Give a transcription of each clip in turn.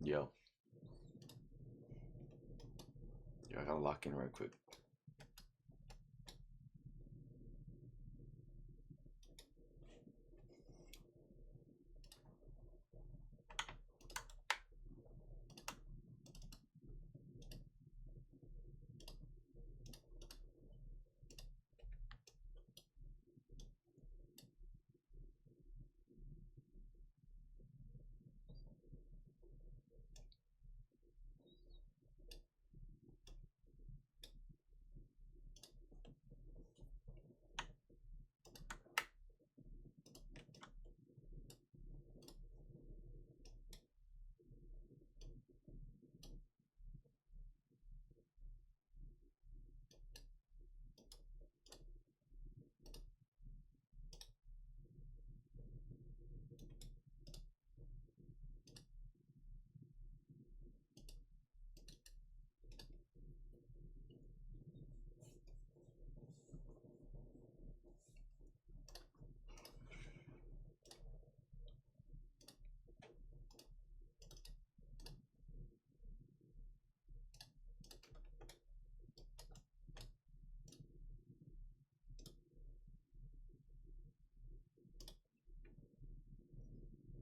Yo, I gotta lock in right quick.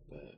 But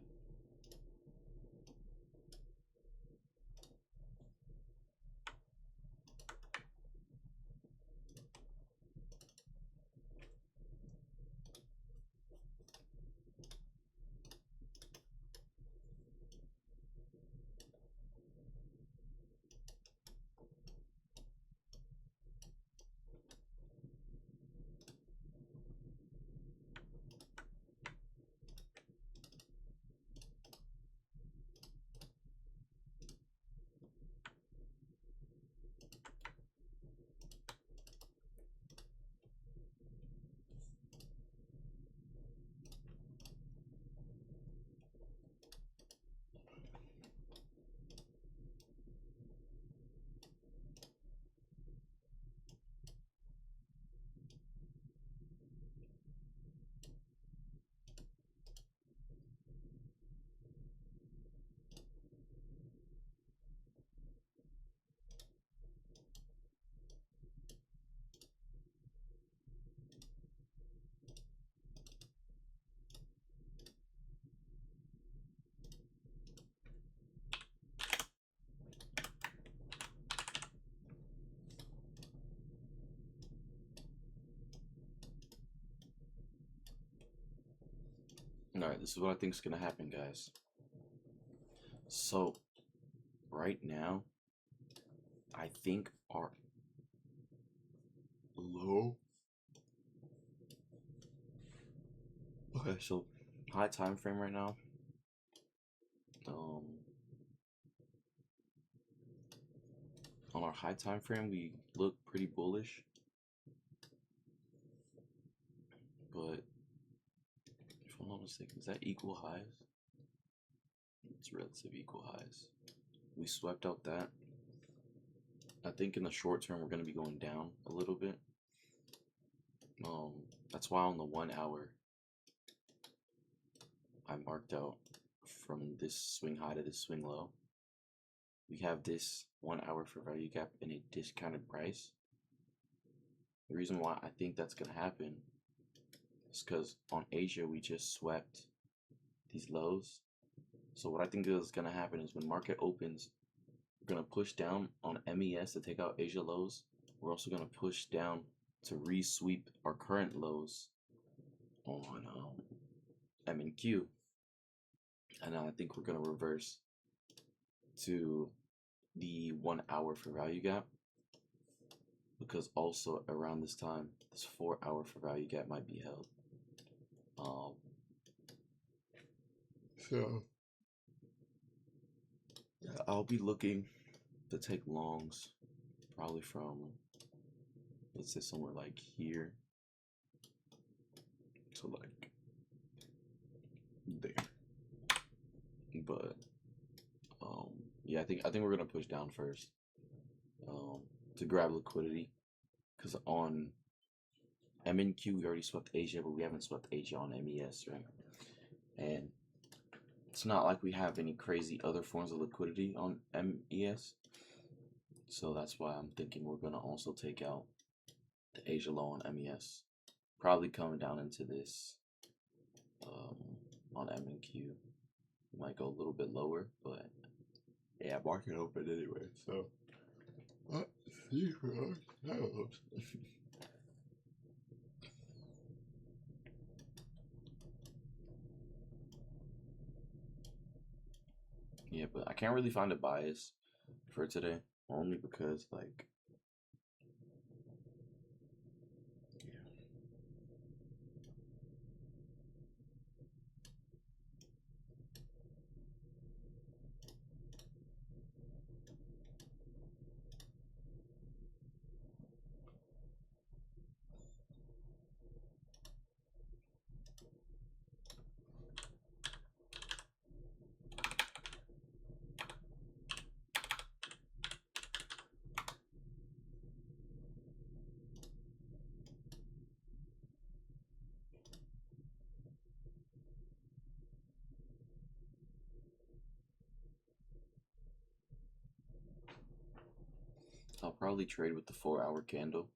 all right, this is what I think is gonna happen, guys. So right now, I think our low. Okay, so high time frame right now. Um, on our high time frame, we look pretty bullish, but if I'm not mistaken, is that equal highs? It's relative equal highs. We swept out that. I think in the short term we're gonna be going down a little bit. That's why on the 1 hour I marked out from this swing high to this swing low. We have this 1 hour for value gap in a discounted price. The reason why I think that's gonna happen is because on Asia we just swept these lows. So what I think is gonna happen is when market opens, we're gonna push down on MES to take out Asia lows. We're also gonna push down to re-sweep our current lows on MNQ, and I think we're gonna reverse to the 1 hour for value gap, because also around this time this 4 hour for value gap might be held. So yeah, I'll be looking to take longs probably from, let's say, somewhere like here to like there. But yeah, I think we're gonna push down first to grab liquidity, because on MNQ we already swept Asia, but we haven't swept Asia on MES, right? And it's not like we have any crazy other forms of liquidity on MES. So that's why I'm thinking we're gonna also take out the Asia low on MES. Probably coming down into this on M and Q. We might go a little bit lower, but yeah, market open anyway. So let's see for ourselves. Yeah, but I can't really find a bias for today, only because like I'll probably trade with the 4 hour candle.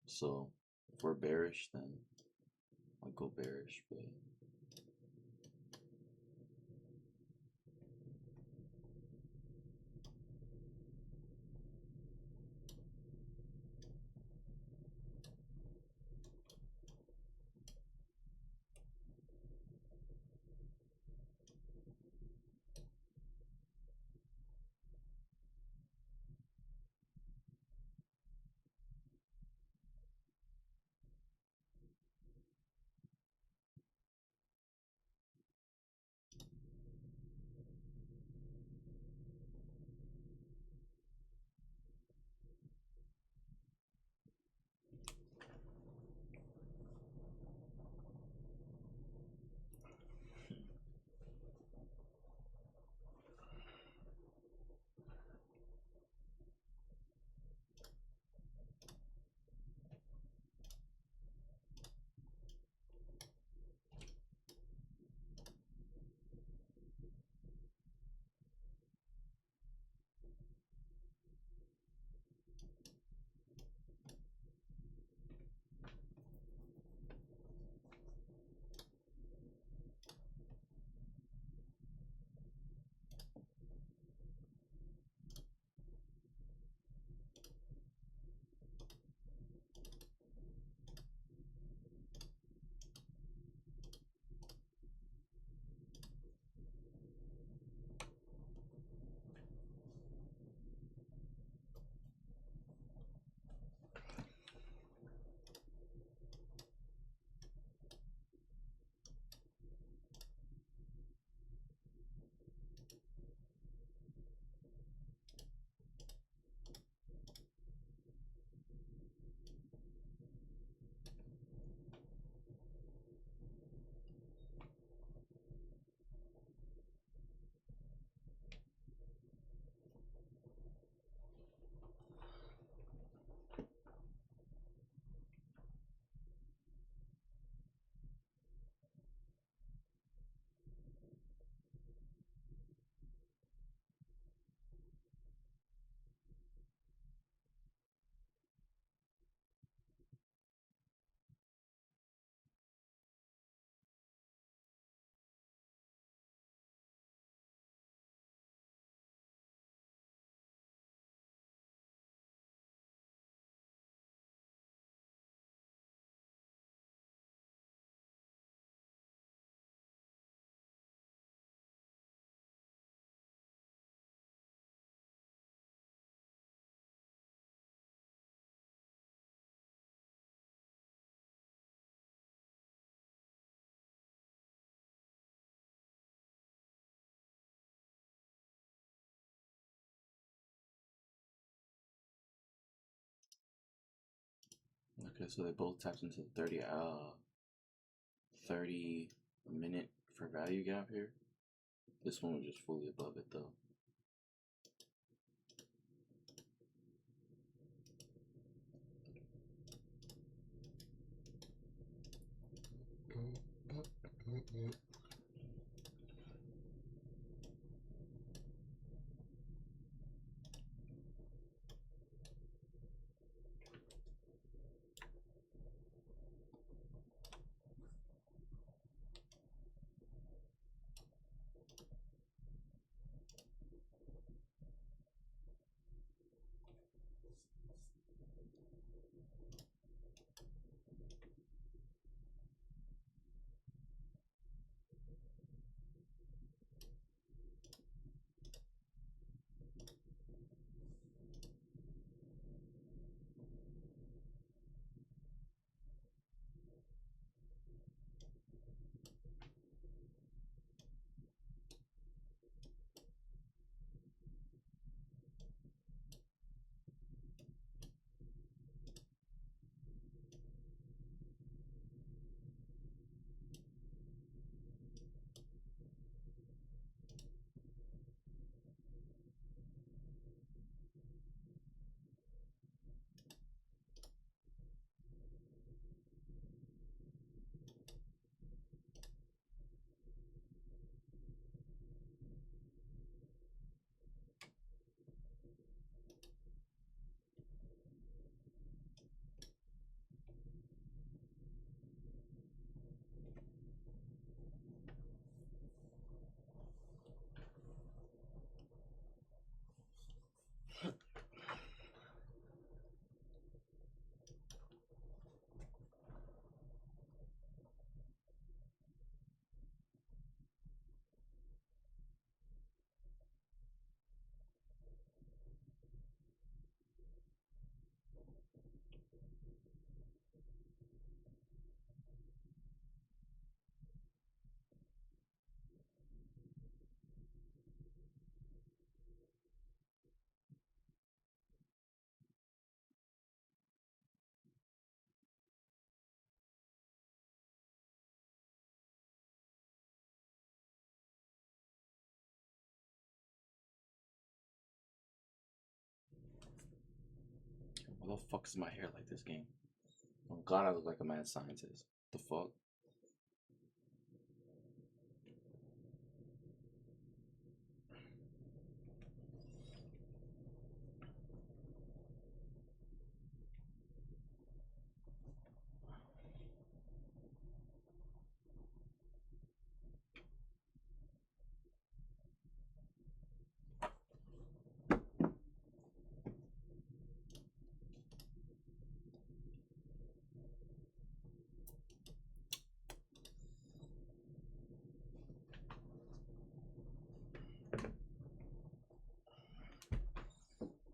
So if we're bearish, then I'll go bearish, but okay, so they both tapped into 30 minute for value gap here. This one was just fully above it though. fuck is my hair like this game? Oh god, I look like a mad scientist. The fuck?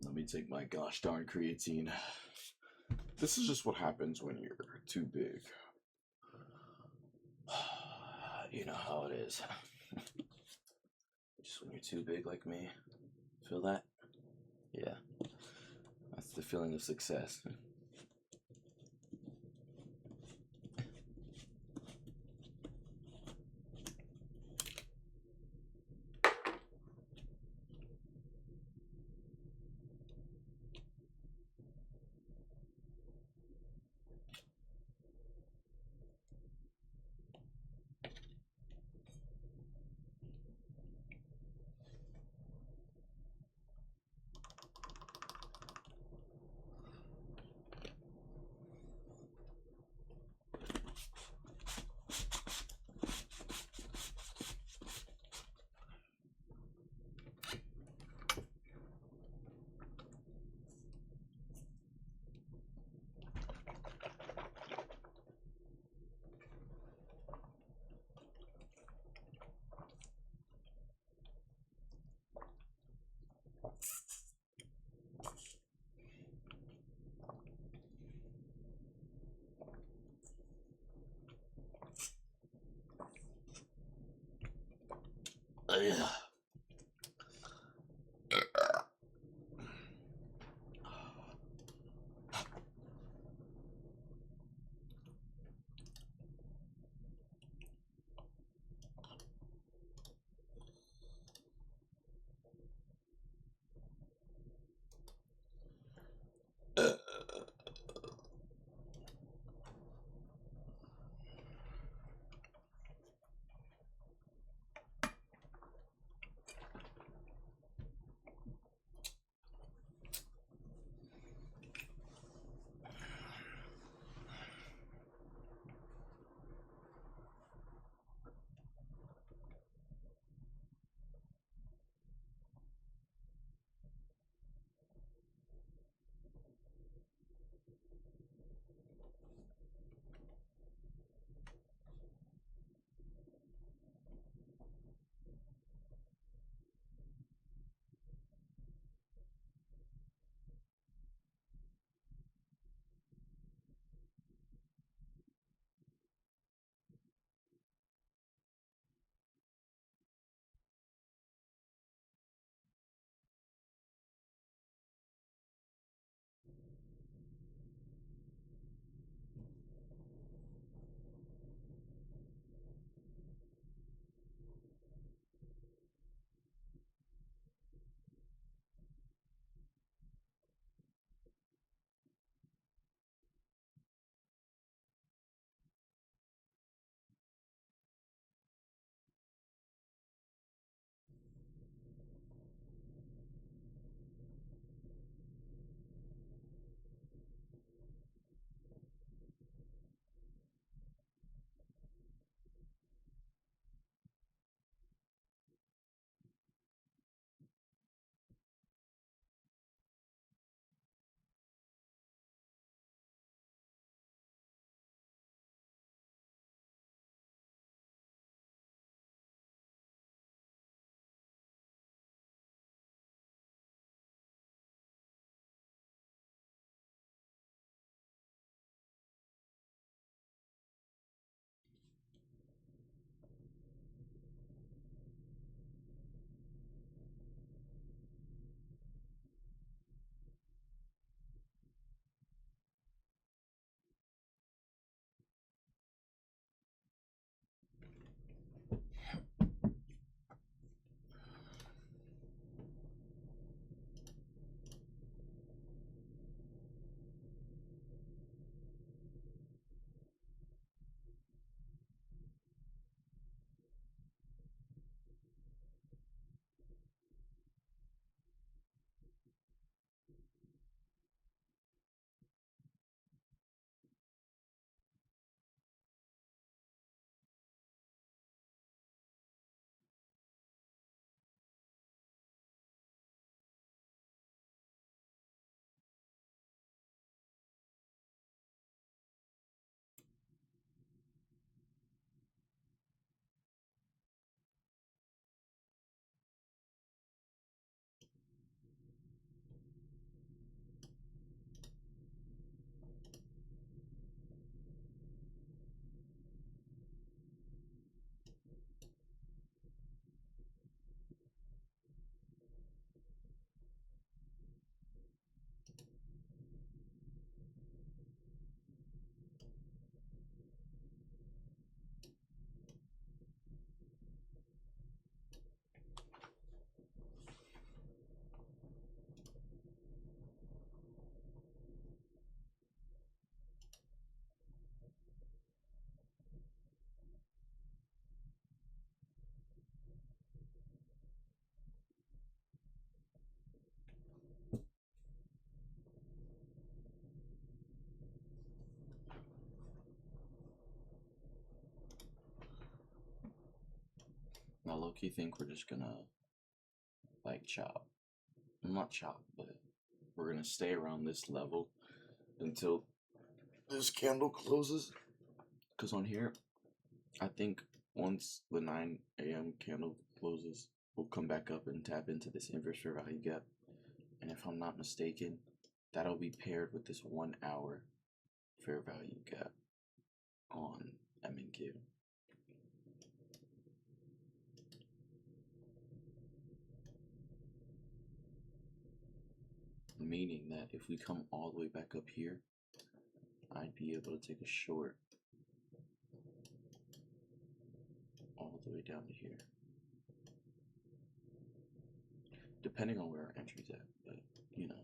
Let me take my gosh darn creatine. This is just what happens when you're too big. You know how it is. Just when you're too big like me. Feel that? Yeah. That's the feeling of success. Yeah. low-key think we're just gonna like chop. Not chop, but we're gonna stay around this level until this candle closes. Cause on here, I think once the 9 a.m. candle closes, we'll come back up and tap into this inverse fair value gap. And if I'm not mistaken, that'll be paired with this 1 hour fair value gap on MNQ. Meaning that if we come all the way back up here, I'd be able to take a short all the way down to here. Depending on where our entry's at, but you know.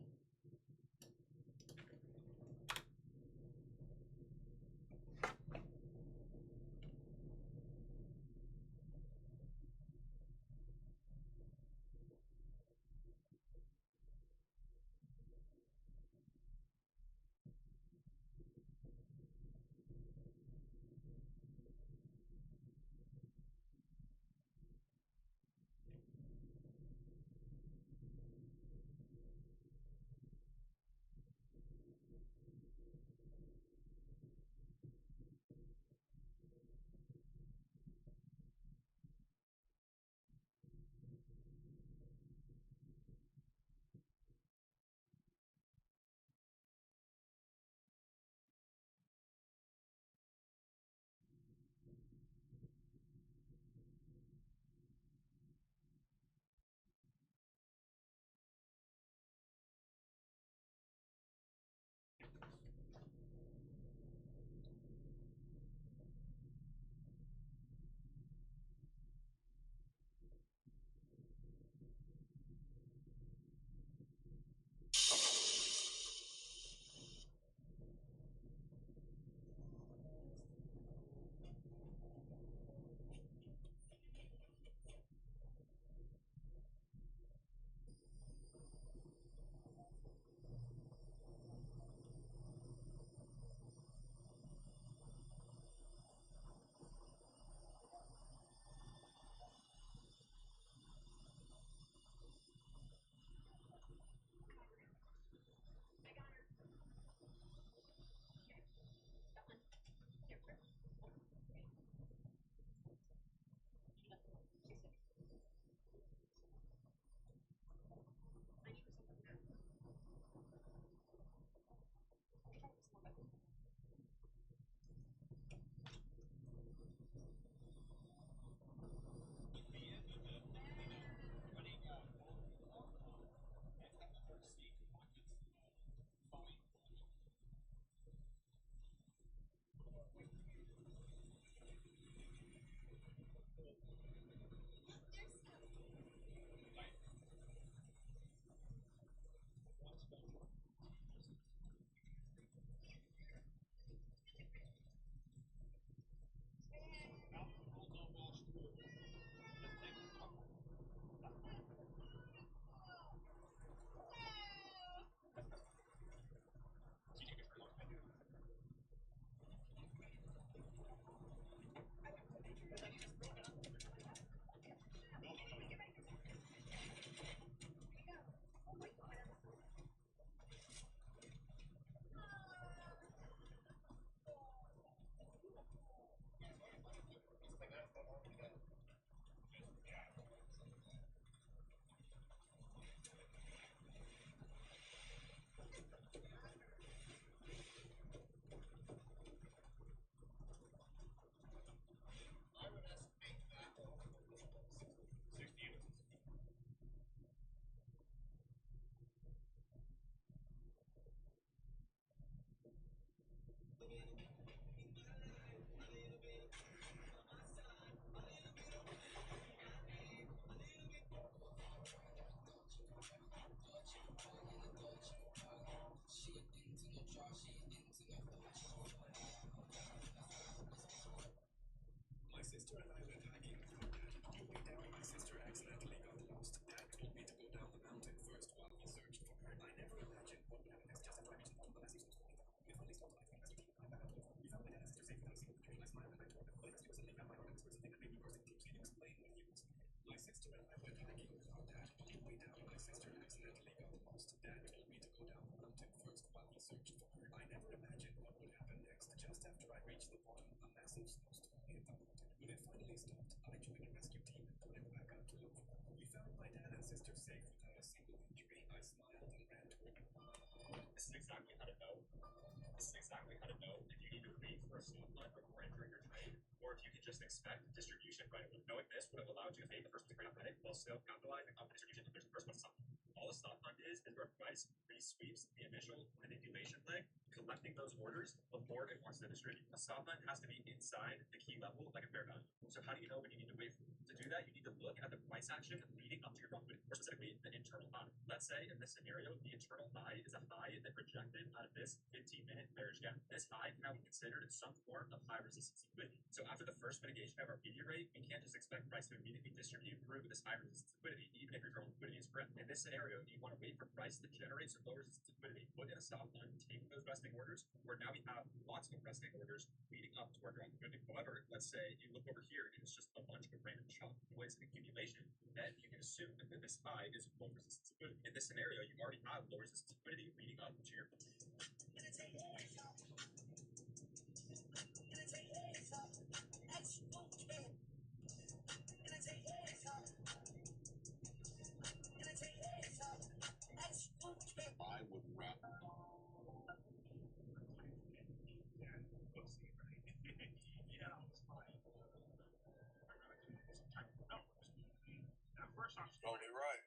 Totally right.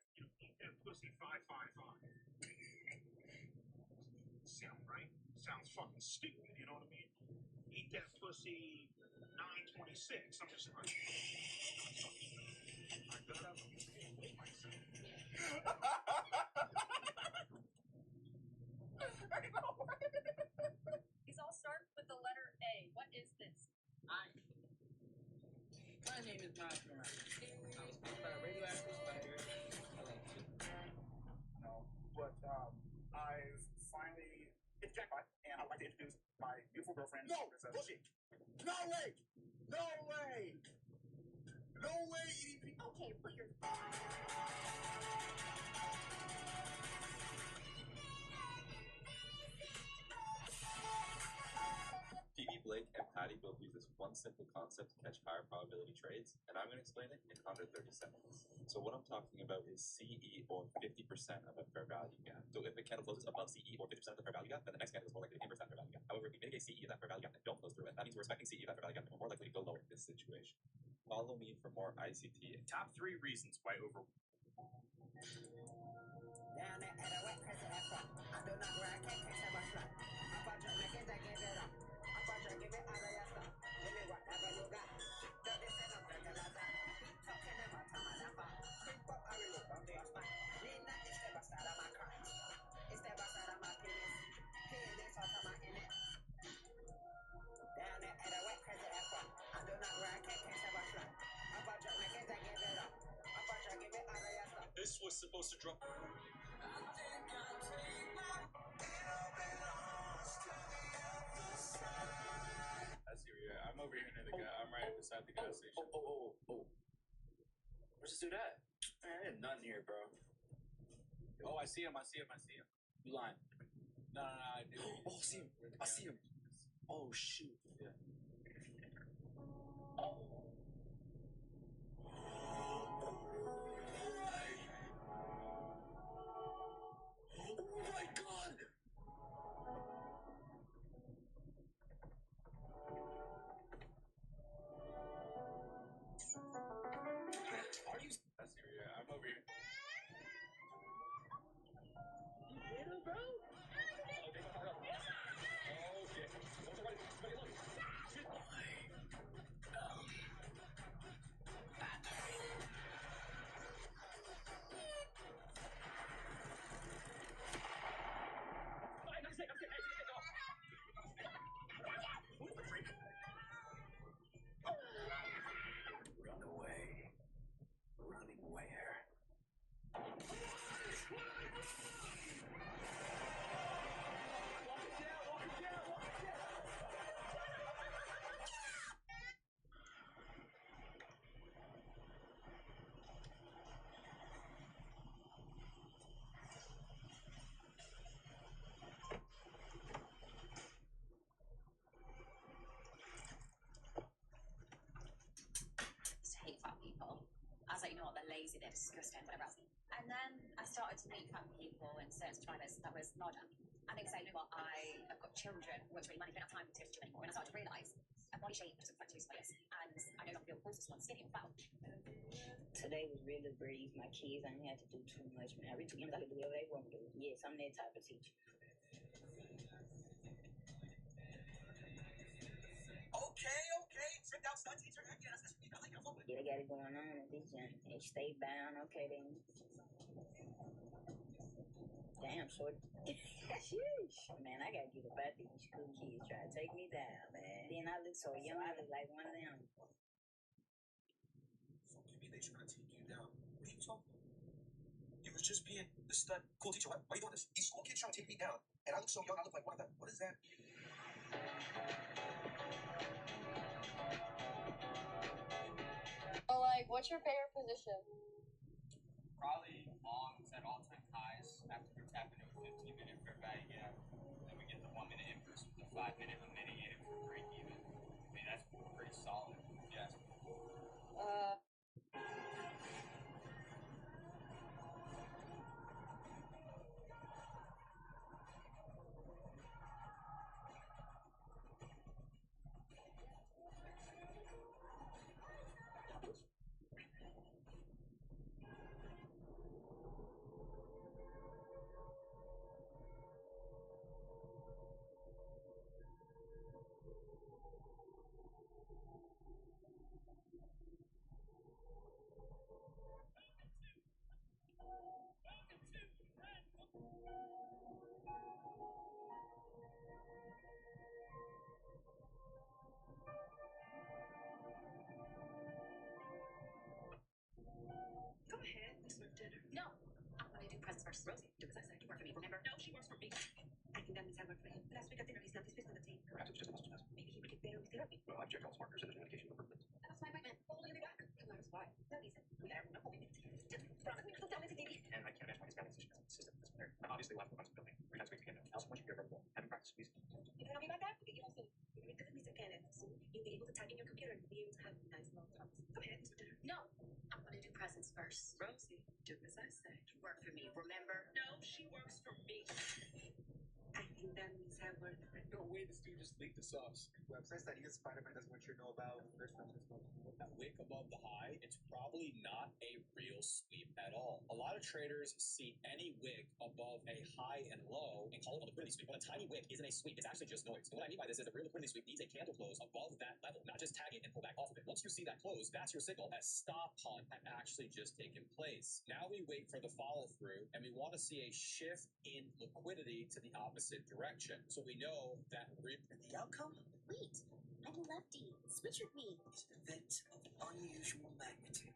Sounds fucking stupid, you know what I mean? Eat that pussy 926. I'm just like, I got up and can't wait myself. These all start with the letter A. What is this? Hi. My name is Miles Morales. I was bit by a radioactive spider. I like you. No, but I've finally hit jackpot, and I'd like to introduce my beautiful girlfriend. No, pussy. No way. No way. No way, EDP. Okay, put your. PB Blake and Patty both use this one simple concept to catch higher probability trades, and I'm going to explain it in under 30 seconds. So what I'm talking about is CE or 50% of a fair value gap. So if a candle closes above CE or 50% of the fair value gap, then the next candle is more likely to inverse that fair value gap. However, if we mitigate CE of that fair value gap and don't close through it, that means we're expecting CE of that fair value gap and we're more likely to go lower in this situation. Follow me for more ICT. Top 3 reasons why over. Down there at a wet press at front. I do not wear a cake, catch a bus run. Up a drink, make it, I give it up. Up a drink, give it out of your stuff. Give me whatever you got. Don't listen up, break it out. Talking about time I left out. Creep up, I really bump your spot. Nina, it's the bus out of my car. It's the bus out of my penis. Penis out of my inlet. Down there at a wet press at front. I do not wear a cake, catch a bus run. Up a drink, make it, I give it up. Up a drink, give it out of your stuff. This was supposed to drop. I see where you're at. I'm over here near the guy. I'm right beside the gas station. Where's this dude at? Man, there's nothing here, bro. Oh, I see him. You lying? No, I do. Oh, I see him. I see him. Oh, shoot. Yeah. Oh my god! Are you? I see where you're at. I'm over here. Little bro? Run away. Running where? crazy, they're disgusting, whatever else. And then I started to meet fat people and certain subscribers that was modern. And they say, you know what, I've got children, works really money, don't have time to do anymore. And I started to realise a body shape doesn't affect your space. And I no longer feel the pulse of skinny or fat. Today was really a breeze. My kids, I didn't have to do too much. Man, I really I could do whatever they want to do. Yes, I'm that type of teacher. Okay. Tripped out stunts, teacher. Yeah, that's what I like. I'm with. Yeah, they got it going on at this joint. They stay bound. Okay, then. Damn, short. Sheesh. Man, I gotta get up out these school kids try to take me down, man. Then I look so young, I look like one of them. Fuck you mean they trying to take you down? What are you talking about? You was just being the stud cool teacher. Why are you doing this? These school kids trying to take me down. And I look so young, I look like one of them. What is that? So, like, what's your favorite position? Probably longs at all-time highs after we tap into a 15-minute fair value gap. Then we get the 1-minute inverse with the 5-minute unmitigated for break even. I mean, that's pretty solid, if you ask me. Go ahead, let's move dinner. No, I'm gonna do presents first. Rosie, do as I say. You work for me, remember? No, she works for me. I think that means I work for him. Last week at dinner, he's not this on the team. Perhaps it was just a muscle test. Maybe he would get better with therapy. Well, I've checked all his markers and there's no indication of improvement. That's my appointment. Well, you'll be back. Who knows why? No reason. We got everyone appointment. Just promise me to tell me to Didi. And I can't imagine why his family position is consistent with this player. Now, obviously, life becomes building. 3 times a week again. Also, once you get verbal, having practice music. You can help me about that? You also, you're going to Mr. Kenneth soon. You'll be able to type in your computer and be able to have nice long talks. Go ahead, let's do dinner. No, I'm going to do presents first. Rosie, do as I say. You work for me, remember? No, she works for me. I think that means I work for him. No way, this dude just leaked the sauce. Websites that even Spider-Man doesn't want you to know about. First time this month. That wick above the high, it's probably not a real sweep at all. A lot of traders see any wick above a high and low and call it a liquidity sweep. But a tiny wick isn't a sweep, it's actually just noise. And what I mean by this is a real liquidity sweep needs a candle close above that level, not just tag it and pull back off of it. Once you see that close, that's your signal that stop hunt had actually just taken place. Now we wait for the follow through and we want to see a shift in liquidity to the opposite direction. So we know that The outcome? Wait, I'm a lefty. Switch with me. Is an event of unusual magnitude.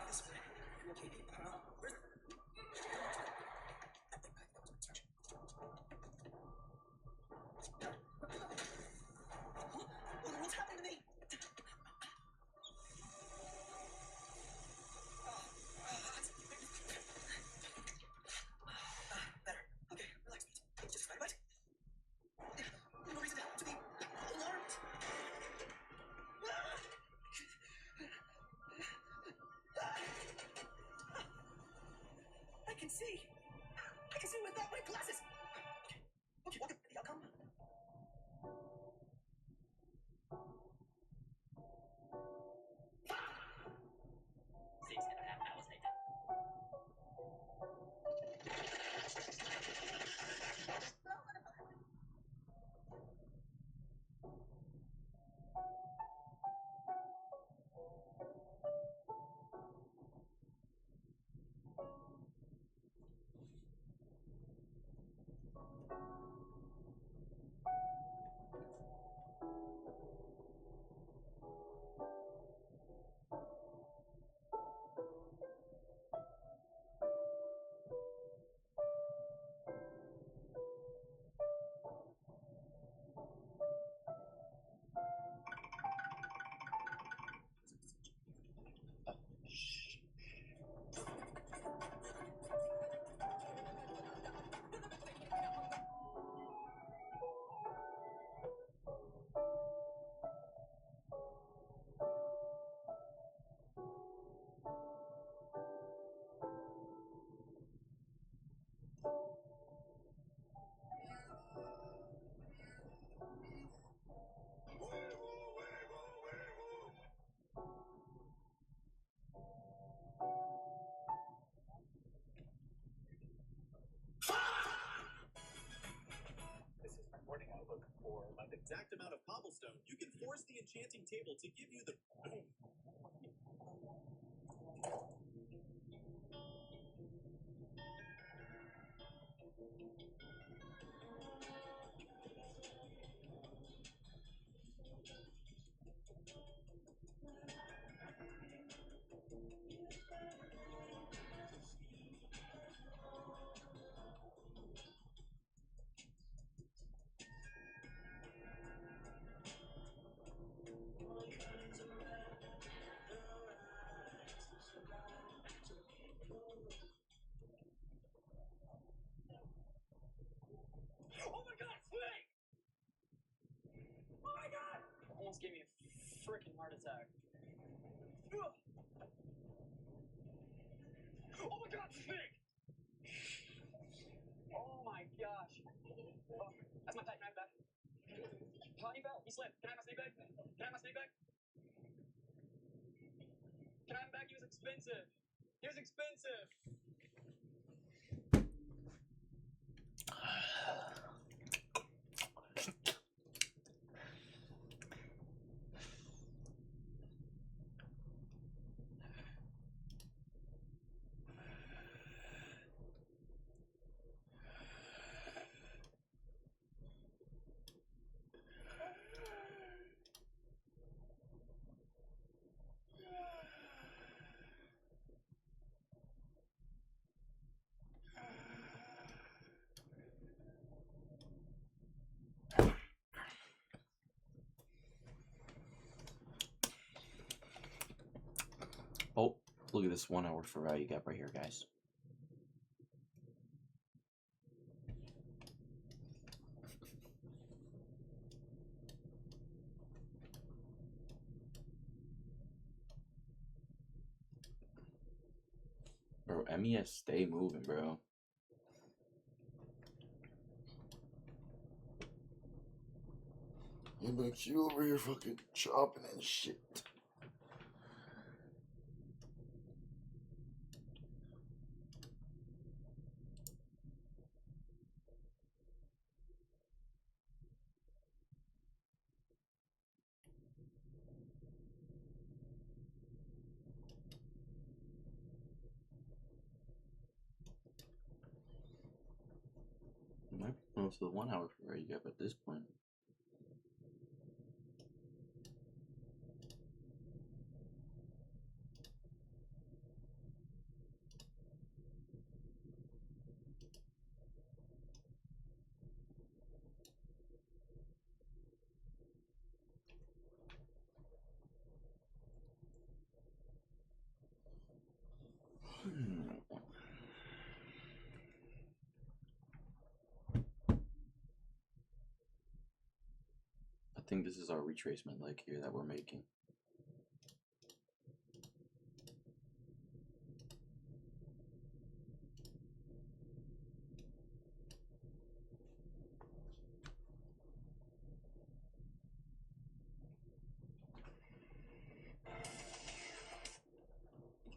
This way. You okay, babe? Where's the... That was my touch. What's happening to me? Better. Okay, relax, Pete. It's just right. No reason to be alarmed. I can see. I can see without my glasses. Okay, what the outcome? amount of cobblestone, you can force the enchanting table to give you the. Oh my god, Swing! Oh my god! Almost gave me a freaking heart attack. Ugh. Oh my god, Swing! Oh my gosh. Oh, that's my pet. Can I have it back? Oh, he fell. He slipped. Can I have my snake bag? Can I have my snake bag? Can I have him back? He was expensive. He was expensive. Oh, look at this 1 hour for value gap right here, guys. Bro, MES stay moving, bro. Hey, Max, you over here fucking chopping and shit. Might be close to the 1 hour for value gap at this point. I think this is our retracement leg here that we're making.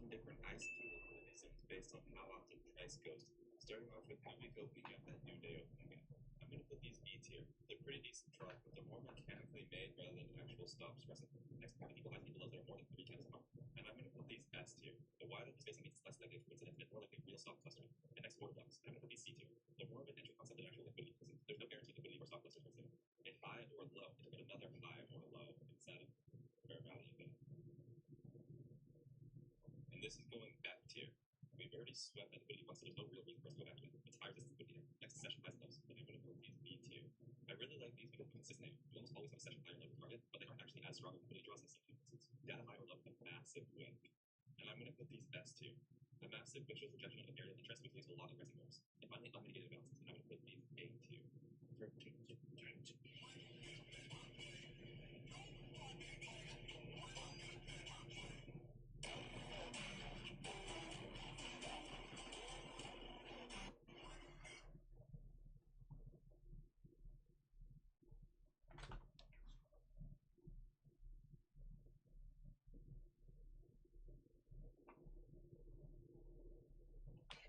Different ICT liquidations based on how often price goes. Starting off with how we go, we got that new day opening gap. I'm going to put these B tier. They're pretty decent try, but they're more mechanically made rather than actual stops pressing. Next, how many people have people that are more than 3 candles apart. And I'm going to put these S tier. The wider the spacing means it's less likely for coincidence and more likely real stock clustering. And next, order blocks. I'm going to put these C tier. They're more of an entry concept than actual liquidity because there's no guaranteed liquidity for stock clusters coincident. A high or low to put another high or low inside of fair value gap. And this is going back tier. We've already swept that liquidity once, so there's no real reason for us to go back to it. It's higher resistance liquidity. Next session highs and lows, and I'm going to put these B tier. I really like these because they're consistent. You almost always have a session high or low target, but they aren't actually as strong as liquidity draws in some instances. Data high or low with a massive wick. And I'm going to put these S tier. The massive wick shows rejection of an area of interest, which leads to a lot of aggressive moves. And finally, unmitigated balances, and I'm going to put these A tier.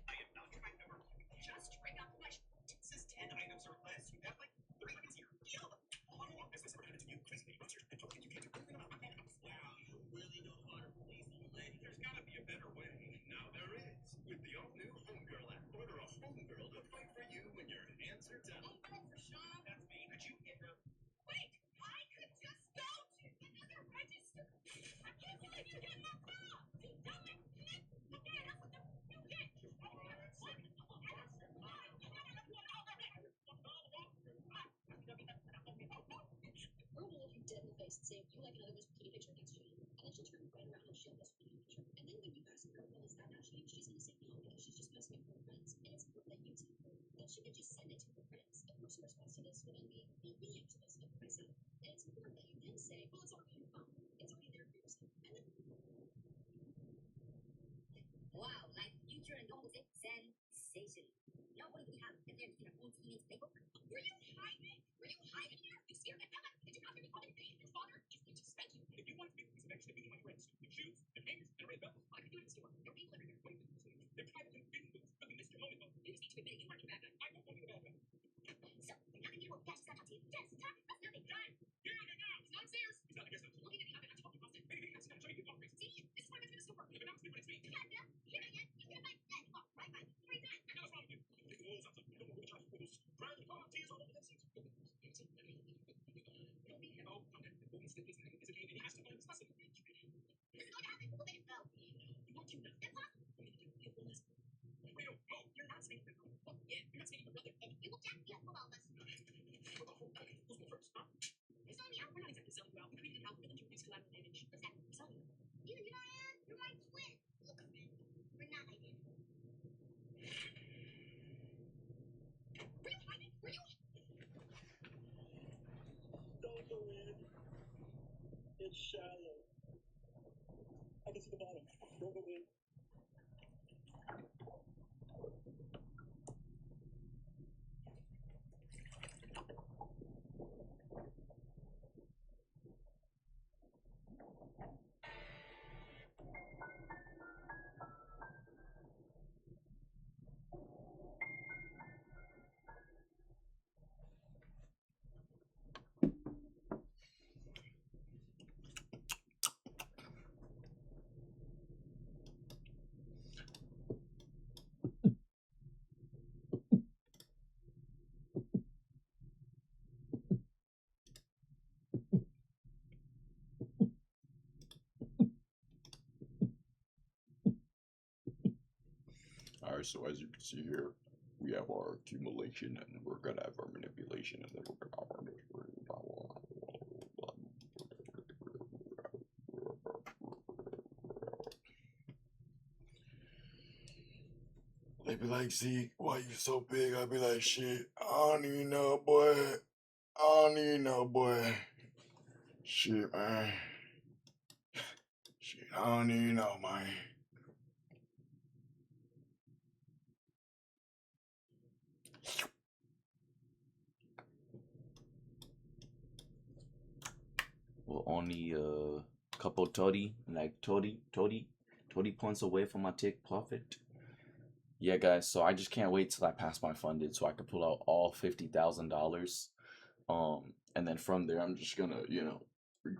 I am not trying to argue. Just bring up my. It says 10 items or less. You have like 3 items here. Deal. On just say you like another most pretty picture next to you, and then she'll turn right around and show this pretty picture. And then when you ask her, well, is that actually you? She's gonna say no because she's just posting it for her friends. And it's important that you tell her that she could just send it to her friends. Of course, her response to this will then be, well, we have to post it myself. And it's important that you then say, well, it's already on your phone. It's already there for yourself. And then wow, like future and normal sensation. Now what do we have? And then we have own teenage makeover. Were you hiding? Were you hiding here? You scared the hell out of me. Did you not hear me calling your name? Your father is going to spank you. If you want to be police eventually, be my friends. With shoes, and hangers, and a red belt. I can do it in the store. There are people everywhere. Wait, they're trying to big moves, but the Mr. Moment though. You just need to admit it. You want to be bad guy. I don't want to be the bad guy. So, nothing new. That's just not to you. Yes, time. That's nothing. Time. Yeah, I know. It's not upstairs. It's not. I guess not. Looking at the habit, I have to talk to you. Maybe that's gonna show you people. See, this is why I'm in the store. You've announced me when it's me. Yeah, yeah. Here I am. You're gonna like that. Come on, right. Right back. I know what's wrong with you. Take the walls outside. You don't want to charge for those driving parties all over the seats. Don't be him. Oh, come on. The woman's still listening. It's a game, and he has to learn. Listen. This is going to happen. We'll let it go. You want to now. That's awesome. You will listen. Wait, no. You're not saying that. Oh, yeah. You're not saying your brother. You will jack me up with all of us. For the whole time. Who's going first, huh? You're selling me out. We're not exactly selling you out. We created an algorithm to reduce collateral damage. What's that? We're selling you. You know I am. You're my twin. Look, man. We're not identical. Were you hiding? Were you? Don't go in. It's shallow. I can see the bottom. Don't go in. Alright, so as you can see here, we have our accumulation, and we're gonna have our manipulation, and then we're gonna have our they be like, Zeke, why you so big? I be like, shit, I don't even know, boy. I don't even know, boy. Shit, man. Shit, I don't even know, man. We're only couple 30 points away from my take profit. Yeah, guys, so I just can't wait till I pass my funded so I can pull out all $50,000. And then from there, I'm just gonna,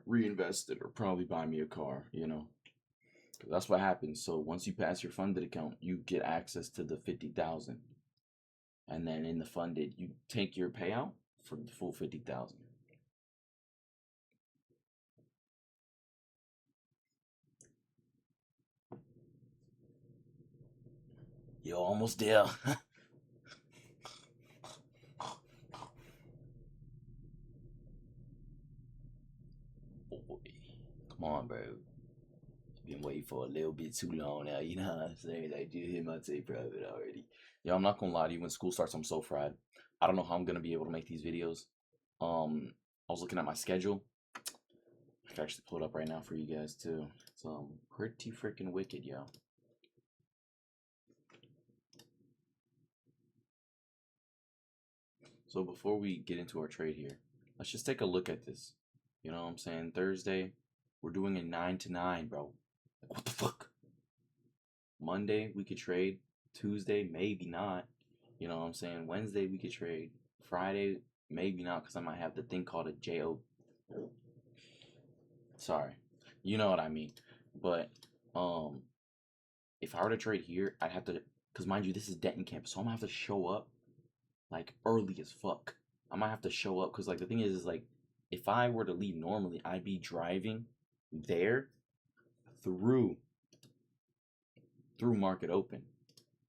reinvest it or probably buy me a car, 'Cause that's what happens. So once you pass your funded account, you get access to the 50,000. And then in the funded, you take your payout for the full 50,000. You're almost there. Boy, come on, bro. Been waiting for a little bit too long now, you know what I'm saying? Like, you hit my take profit already. Yo, I'm not gonna lie to you, when school starts, I'm so fried. I don't know how I'm gonna be able to make these videos. I was looking at my schedule. I can actually pull it up right now for you guys too. It's pretty freaking wicked, yo. So before we get into our trade here, let's just take a look at this. You know what I'm saying? Thursday, we're doing a 9 to 9, bro. Like, what the fuck? Monday, we could trade. Tuesday, maybe not. You know what I'm saying? Wednesday, we could trade. Friday, maybe not, because I might have the thing called a J.O. Sorry. You know what I mean. But, if I were to trade here, I'd have to, because mind you, this is Denton campus, so I'm going to have to show up like early as fuck. I might have to show up because like the thing is like if I were to leave normally, I'd be driving there through market open,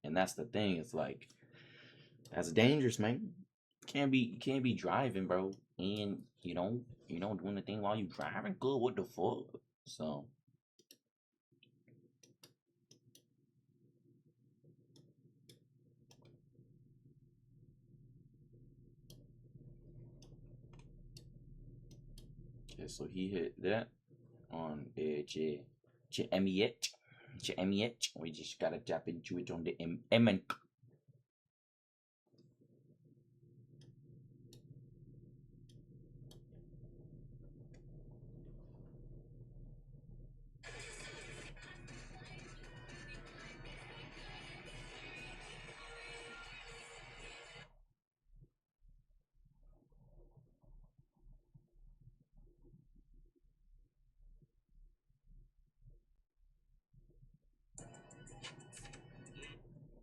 and that's the thing. It's like that's dangerous, man. You can't be driving, bro. and you don't do anything while you driving. Good, what the fuck? So okay, so he hit that on J-M-E-H. We just gotta tap into it on the M.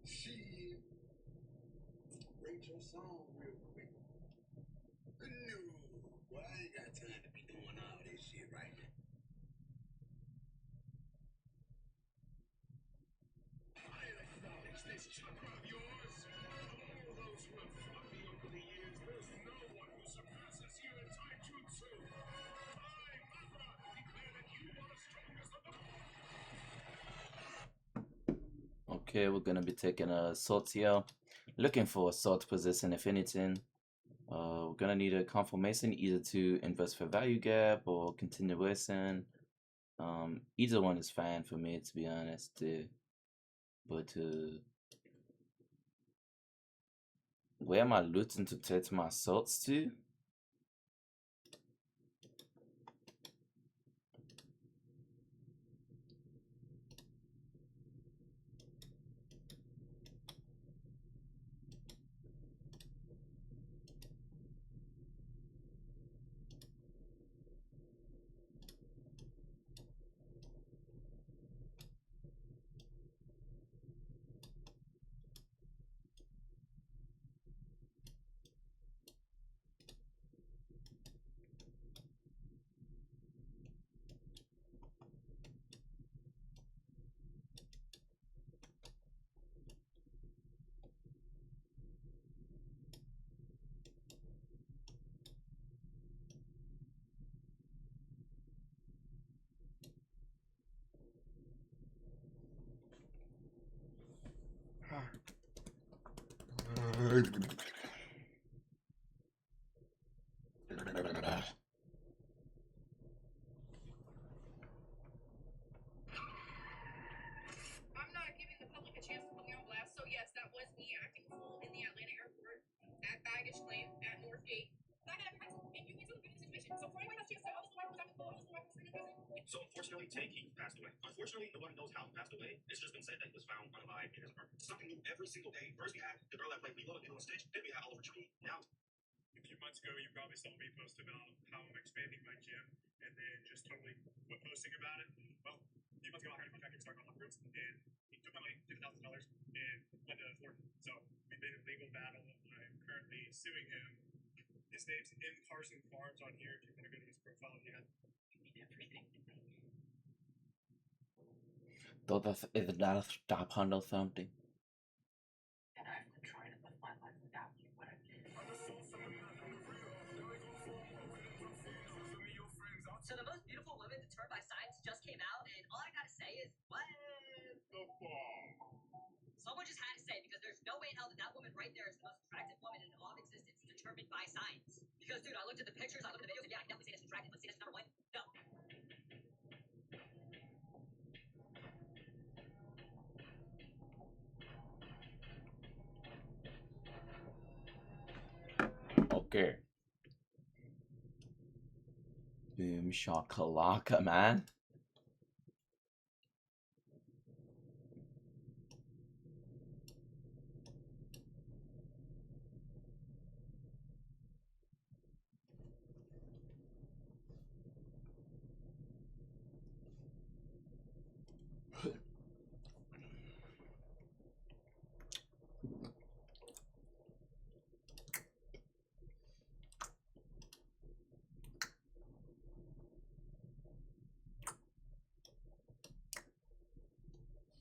Shit. Rate your song real quick. No, well, I ain't got time to be doing all this shit right now. I acknowledge this chakra of yours. Of all those who have fought me over the years, there's no one who surpasses you in taijutsu. I, Madara, declare that you are the strongest of them all. Okay, we're gonna be taking a sword here. Looking for a sword position if anything. We're gonna need a confirmation either to invest for value gap or continuation. Either one is fine for me to be honest. But where am I looking to take my swords to? I'm not giving the public a chance to put me on blast, so yes, that was me acting a fool in the Atlanta airport, at baggage claim, at Northgate. That got every rental, and you went to the situation. So Corey White has chance to, I was the one who was acting a fool, I was the one who was freaking busy. So unfortunately, Takey passed away. Unfortunately, nobody knows how he passed away. It's just been said that he was found unalive in his apartment. Something new every single day. First we had the girl that played Lilo and Stitch. Then we had Oliver Tree. Now, a few months ago, you probably saw me post about how I'm expanding my gym, and then just totally quit posting about it. Well, a few months ago, I hired a contractor to start on roots, and he took my money, $50,000, and went to Florida. So we've been in legal battle. I'm currently suing him. His name's M. Carson Farms on here. If you want to go to his profile, yeah. Thought that is not stop handle something. And I've been trying to live my life without you, but I did. So the most beautiful woman deterred by science just came out, and all I gotta say is, what? Someone just had to say, because there's no way in hell that that woman right there is the most attractive woman in all of existence, determined by science. Because, dude, I looked at the pictures, I looked at the videos, and yeah, I can definitely say that's attractive, but see, that's number one. No. Okay. Boom shakalaka, man.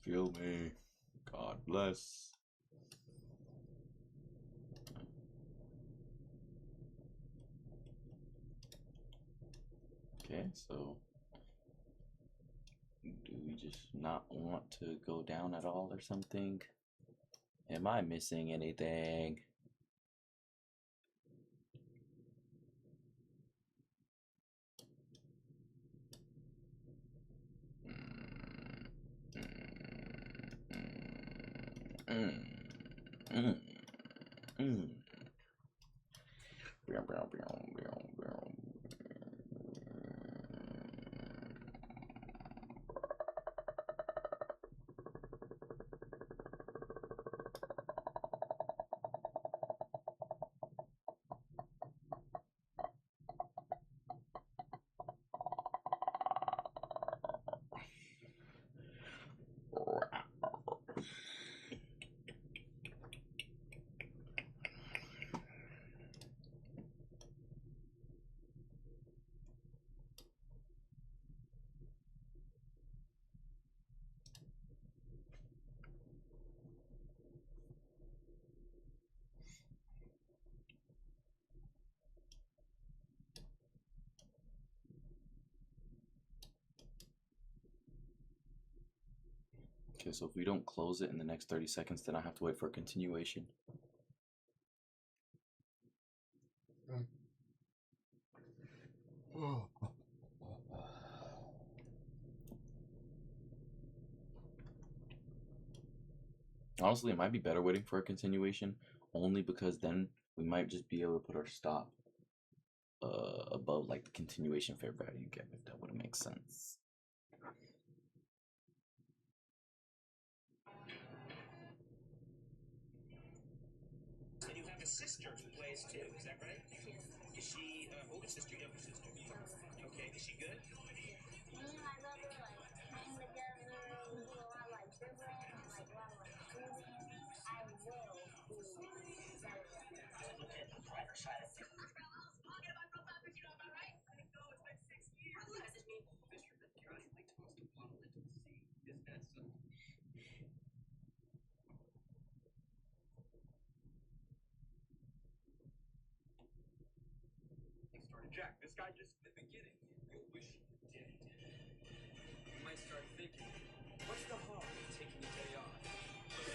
Feel me. God bless. Okay, so do we just not want to go down at all or something? Am I missing anything? Okay, so if we don't close it in the next 30 seconds, then I have to wait for a continuation. Honestly, it might be better waiting for a continuation, only because then we might just be able to put our stop above like the continuation fair value gap, if that would make sense. And you have a sister who plays too, is that right? Is she older sister, younger sister? Okay, is she good? Me and my brother hang together, we do a lot dribbling and a lot shooting. I will be better than him. Look at the brighter side of things. Jack, this guy just in the beginning. You'll wish you did. You might start thinking, what's the harm in taking a day off?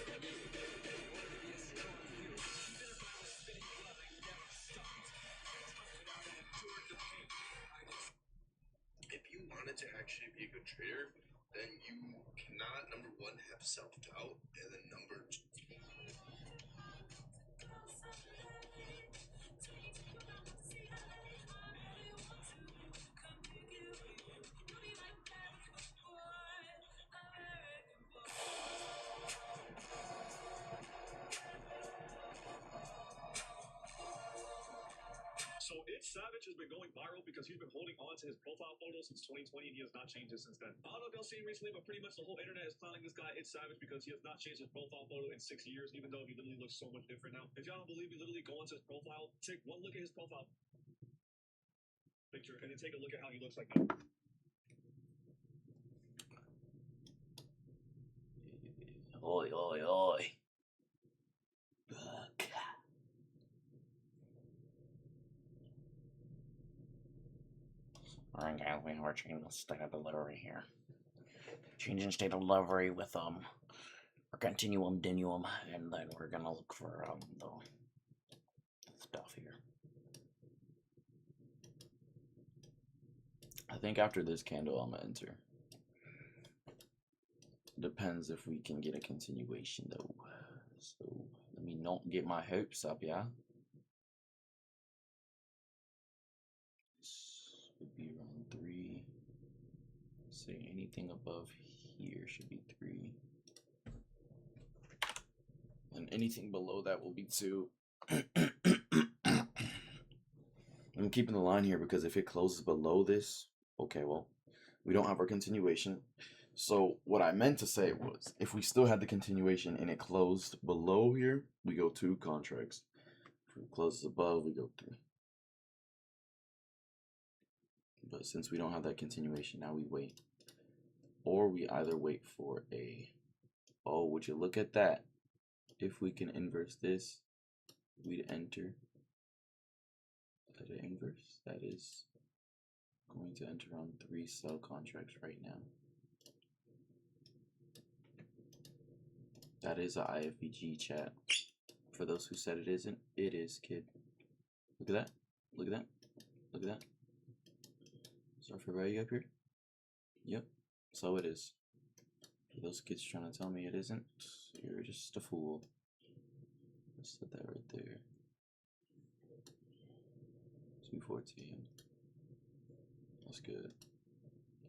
I mean, in order to be a strong hero, even if I was spitting blood, I never stopped. Tough it out and endured the pain. If you wanted to actually be a good trader, then you cannot, number one, have self-doubt, and then number two, So Itch Savage has been going viral because he's been holding on to his profile photo since 2020 and he has not changed it since then. I don't know if y'all seen recently, but pretty much the whole internet is clowning this guy Itch Savage because he has not changed his profile photo in 6 years, even though he literally looks so much different now. If y'all don't believe me, literally go onto his profile, take one look at his profile picture, and then take a look at how he looks like now. Oi, oi, oi. Look. Alright guys, we're changing the state of delivery here. Changing state of delivery with our continuum dinuum, and then we're gonna look for the stuff here. I think after this candle I'm gonna enter. Depends if we can get a continuation though. So let me not get my hopes up, yeah. This would be around 3. Say anything above here should be 3. And anything below that will be 2. I'm keeping the line here because if it closes below this, okay, well, we don't have our continuation. So what I meant to say was, if we still had the continuation and it closed below here, we go 2 contracts. If it closes above, we go 3. But since we don't have that continuation, now we wait. Or we either wait for a, oh, would you look at that? If we can inverse this, we'd enter at an inverse. That is going to enter on 3 sell contracts right now. That is a IFBG chat. For those who said it isn't, it is, kid. Look at that. Look at that. Look at that. Is our fair value up here? Yep. So it is. For those kids trying to tell me it isn't, you're just a fool. Let's set that right there. 214. That's good.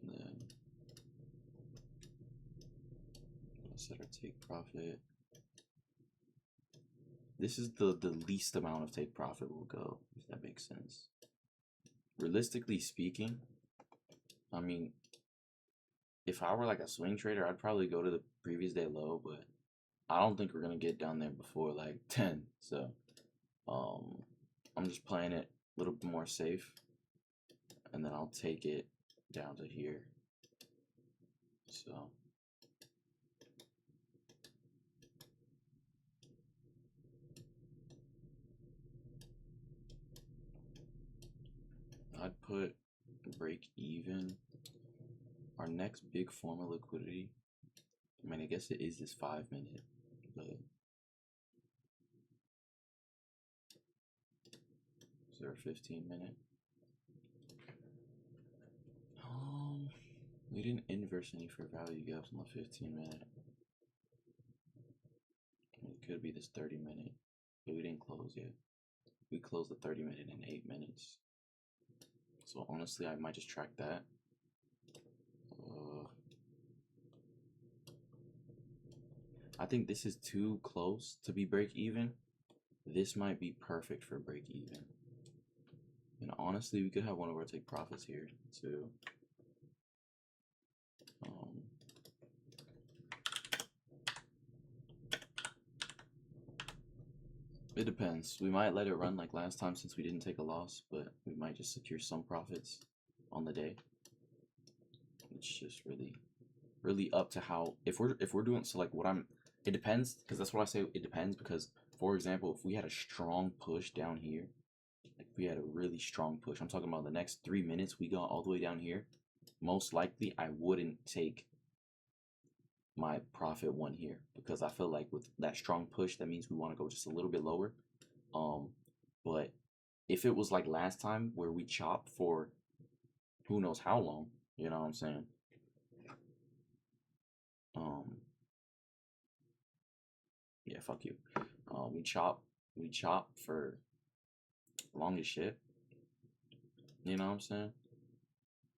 And then let's set our take profit. This is the least amount of take profit will go, if that makes sense. Realistically speaking, I mean, if I were like a swing trader, I'd probably go to the previous day low, but I don't think we're gonna get down there before like 10. So I'm just playing it a little bit more safe, and then I'll take it down to here. So I'd put break even. Our next big form of liquidity, I mean, I guess it is this 5 minute, but is there a 15 minute? We didn't inverse any fair value gaps on the 15 minute. It could be this 30 minute, but we didn't close yet. We closed the 30 minute in 8 minutes. So honestly, I might just track that. I think this is too close to be break even. This might be perfect for break even. And honestly, we could have one of our take profits here too. It depends. We might let it run like last time since we didn't take a loss, but we might just secure some profits on the day. It's just really up to how, if we're doing, so like it depends, because that's what I say, it depends, because for example, if we had a strong push down here, like we had a really strong push, I'm talking about the next 3 minutes, we got all the way down here, most likely I wouldn't take my profit one here, because I feel like with that strong push, that means we want to go just a little bit lower. But if it was like last time where we chopped for who knows how long, you know what I'm saying? Yeah, fuck you. We chop for long as shit. You know what I'm saying?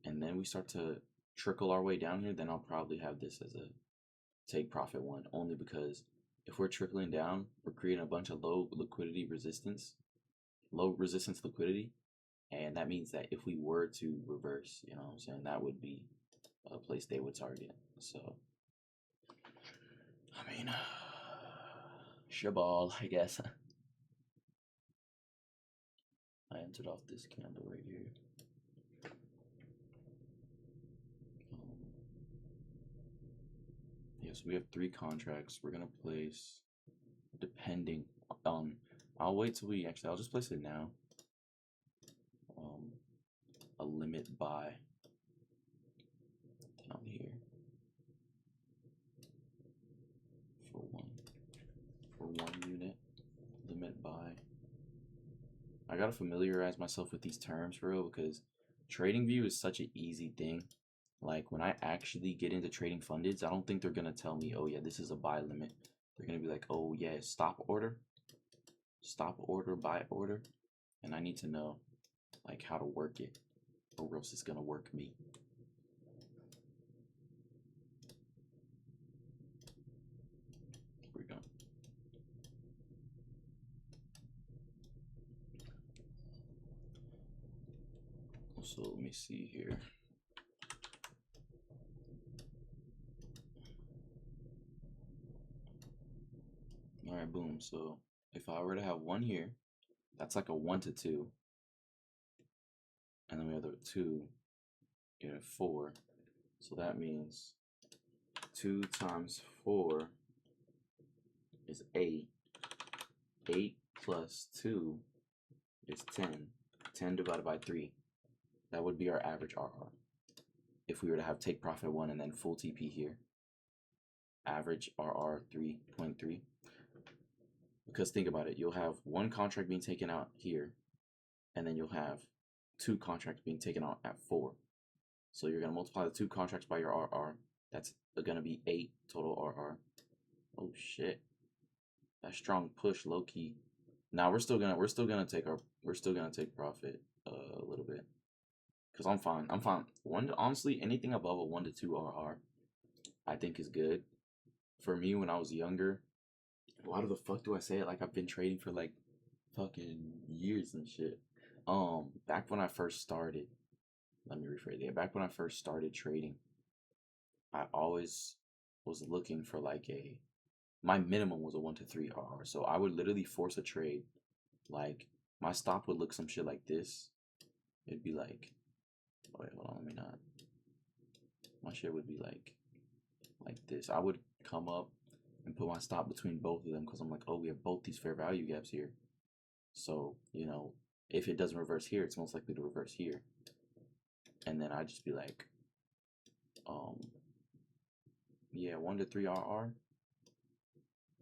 And then we start to trickle our way down here, then I'll probably have this as a take profit one, only because if we're trickling down, we're creating a bunch of low resistance liquidity, and that means that if we were to reverse, you know what I'm saying, that would be a place they would target. So I mean, shaball, I guess. I entered off this candle right here. So we have 3 contracts. We're gonna place, depending on, I'll wait till I'll just place it now. A limit buy down here for one unit, limit buy. I gotta familiarize myself with these terms for real, because TradingView is such an easy thing. Like when I actually get into trading fundeds, I don't think they're gonna tell me, oh yeah, this is a buy limit. They're gonna be like, oh yeah, stop order, buy order, and I need to know like how to work it, or else it's gonna work me. Here we go. So let me see here. All right, boom. So if I were to have one here, that's like a 1 to 2. And then we have the 2, you have 4. So that means 2 times 4 is 8. 8 plus 2 is 10. 10 divided by 3. That would be our average RR. If we were to have take profit 1 and then full TP here, average RR 3.3. Because think about it, you'll have one contract being taken out here, and then you'll have 2 contracts being taken out at 4. So you're gonna multiply the 2 contracts by your RR. That's gonna be 8 total RR. Oh shit, that strong push, low key. Now we're still gonna take profit a little bit. Cause I'm fine. Honestly, anything above a 1 to 2 RR, I think is good. For me, when I was younger, why the fuck do I say it like I've been trading for like fucking years and shit? Back when I first started, let me rephrase it. Back when I first started trading, I always was looking for like my minimum was a 1 to 3 RR. So I would literally force a trade. Like my stop would look some shit like this. It'd be like, wait, hold on, let me not. My shit would be like this. I would come up and put my stop between both of them because I'm like, oh, we have both these fair value gaps here. So, you know, if it doesn't reverse here, it's most likely to reverse here. And then I'd just be like, yeah, 1 to 3 RR.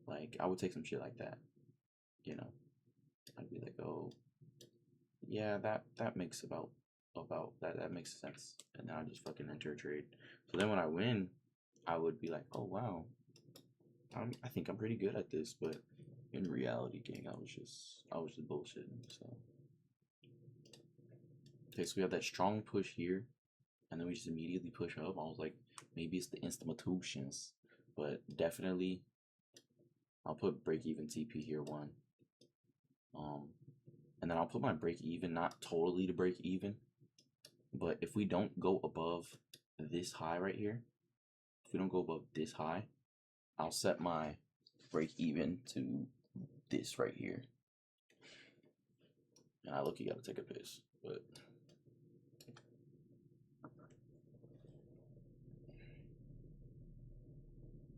Like, I would take some shit like that, you know. I'd be like, oh, yeah, that makes that makes sense. And then I just fucking enter a trade. So then when I win, I would be like, oh wow, I think I'm pretty good at this. But in reality, gang, I was just bullshitting. So okay, so we have that strong push here, and then we just immediately push up. I was like, maybe it's the institutions, but definitely I'll put break even TP here 1. And then I'll put my break even, not totally to break even, but if we don't go above this high right here, if we don't go above this high, I'll set my break even to this right here. And I look, you gotta take a piss, but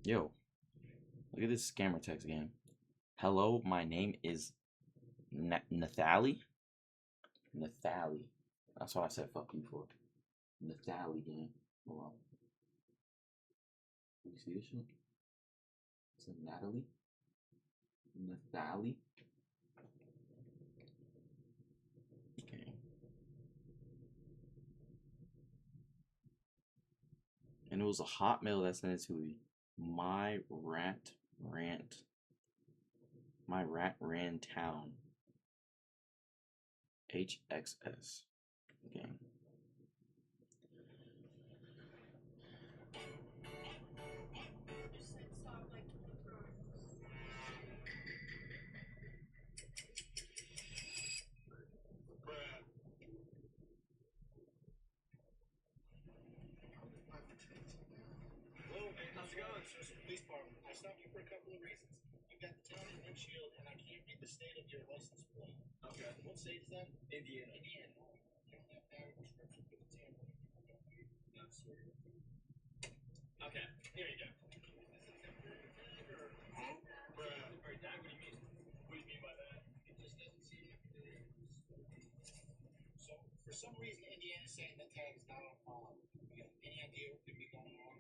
yo, look at this scammer text game. Hello, my name is Nathalie. Nathalie. That's what I said fuck you for. Nathalie game. Hold on. You see this shit? It's a Natalie. Nathalie. Okay. And it was a Hotmail that sent it to me. My rat ran town. HXS. Okay. How's it going? It's just the police department. I stopped you for a couple of reasons. You've got the town in windshield, and I can't read the state of your license plate. Okay. What state is that? Indiana. Indiana. You don't have to have a prescription for the Tampa. No, sir. Okay, here you go. Or that? What do you mean? What do you mean by that? It just doesn't seem like it is. So, for some reason, Indiana's saying that tag is not on file. You got any idea what could be going on?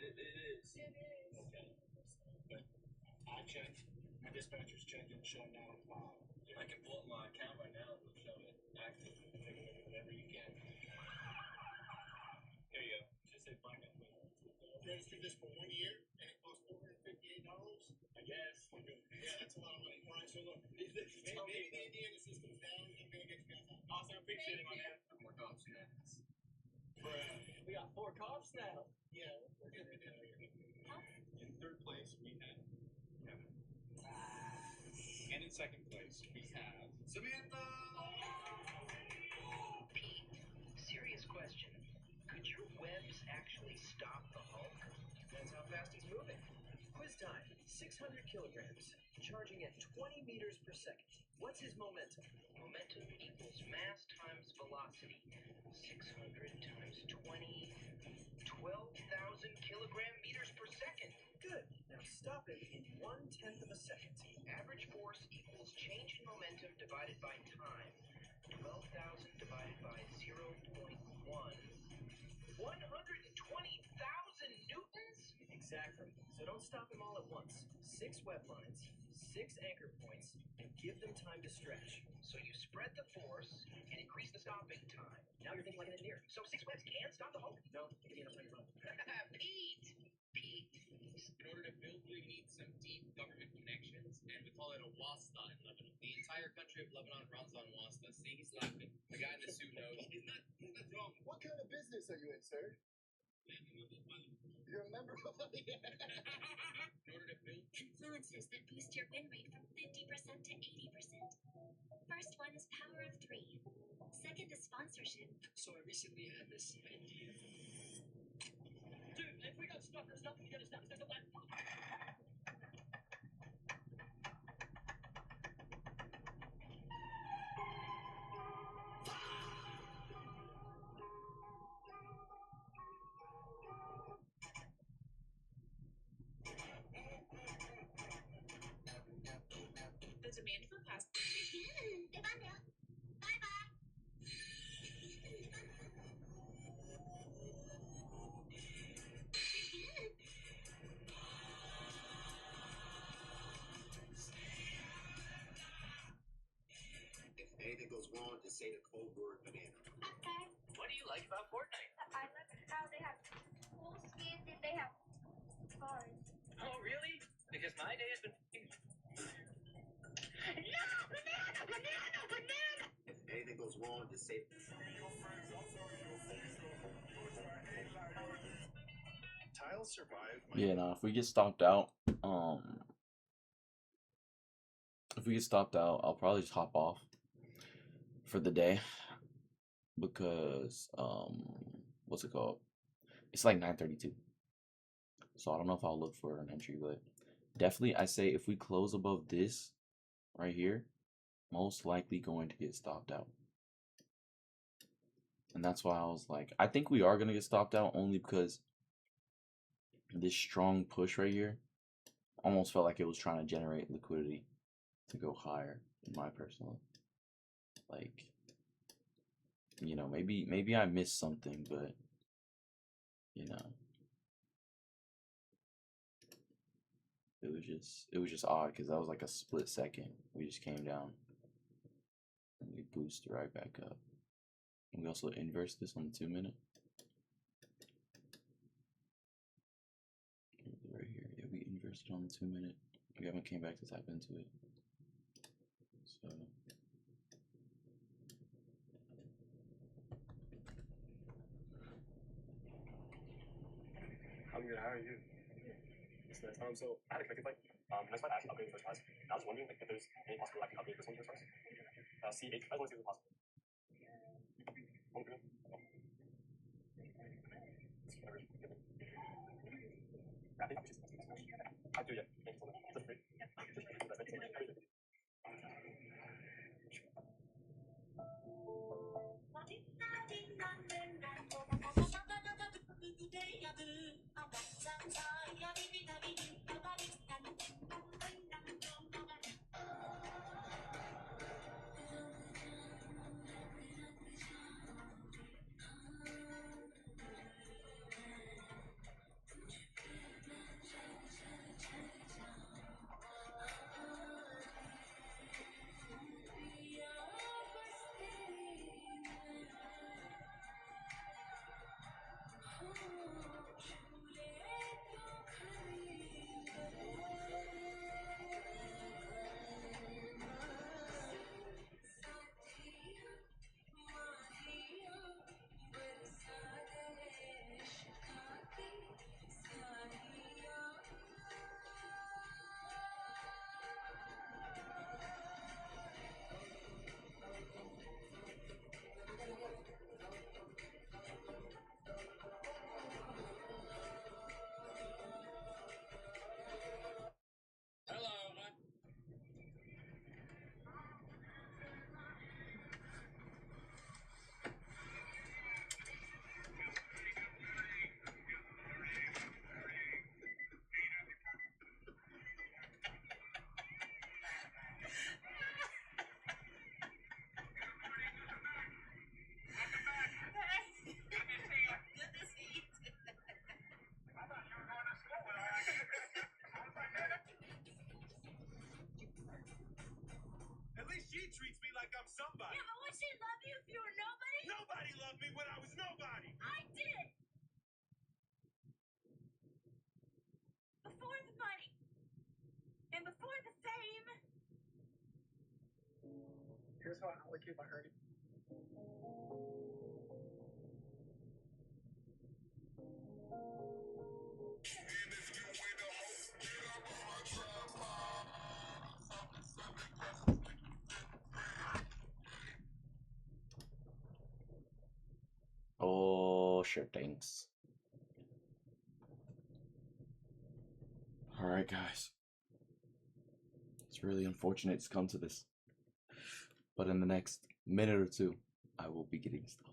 It is. Okay. But I checked. My dispatcher's checked and showing not on file. I can pull up my account right now and show it active. Take a look at whatever you can. Here you go. Just say find it. Registered this for 1 year and it costs $458. I guess. Yeah, that's a lot of money. All right, so look, maybe the Indiana system's down. I'm gonna get you guys out. Awesome, appreciate it, my man. More cops, yeah. We got 4 cops now. Yeah, we're good. In third place, we have Kevin. And in second place, we have Samantha. Pete, serious question. Could your webs actually stop the Hulk? Depends how fast he's moving. Quiz time. 600 kilograms. Charging at 20 meters per second. What's his momentum? Momentum equals mass times velocity. 600 times 20, 12,000 kilogram meters per second. Good. Now stop it in 1/10 of a second. Average force equals change in momentum divided by time. 12,000 divided by 0.1. 120,000 newtons? Exactly. So don't stop them all at once. 6 web lines, 6 anchor points, and give them time to stretch. So you spread the force and increase the stopping time. Now you're thinking like an engineer. So 6 webs can stop the Hulk? No, give me enough time to run. Pete! Pete! In order to build, we need some deep government connections, and we call it a wasta in Lebanon. The entire country of Lebanon runs on wasta. See, he's laughing. The guy in the suit knows. He's not wrong. What kind of business are you in, sir? You're a member of In order to build, Influences that boost your win rate from 50% to 80%. First one is power of 3. Second is sponsorship. So I recently had this idea. Dude, if we got stuck, there's nothing to get us down. There's no left. The demand for pasta. Bye bye. If anything goes wrong, just say the code word banana. What do you like about Fortnite? I love how they have cool skins and they have cars. Oh, really? Because my day has been. No! Banana! Banana! Banana! If anything goes wrong, just say Tiles survive. Yeah, no, if we get stopped out, I'll probably just hop off for the day because what's it called? It's like 9:32. So I don't know if I'll look for an entry, but definitely I say if we close above this right here, most likely going to get stopped out. And that's why I was like, I think we are going to get stopped out only because this strong push right here almost felt like it was trying to generate liquidity to go higher, in my personal, like, you know, maybe I missed something, but you know, it was just odd because that was like a split second. We just came down and we boosted right back up. And we also inverse this on the 2-minute. Right here, yeah, we inversed on the 2-minute. We haven't came back to tap into it. So I'm good. How are you? It's nice. So I had a connected flight. Next flight I actually upgraded first class. And I was wondering if there's any possible I can upgrade this one first class. C8. I just want to see if it's possible. Okay. I think I do, yeah. Thank you so much. That's great. loved me when I was nobody. I did! Before the money. And before the fame. Here's how I allocate my earnings. Oh, sure, thanks. Alright, guys. It's really unfortunate it's come to this. But in the next minute or two, I will be getting stopped.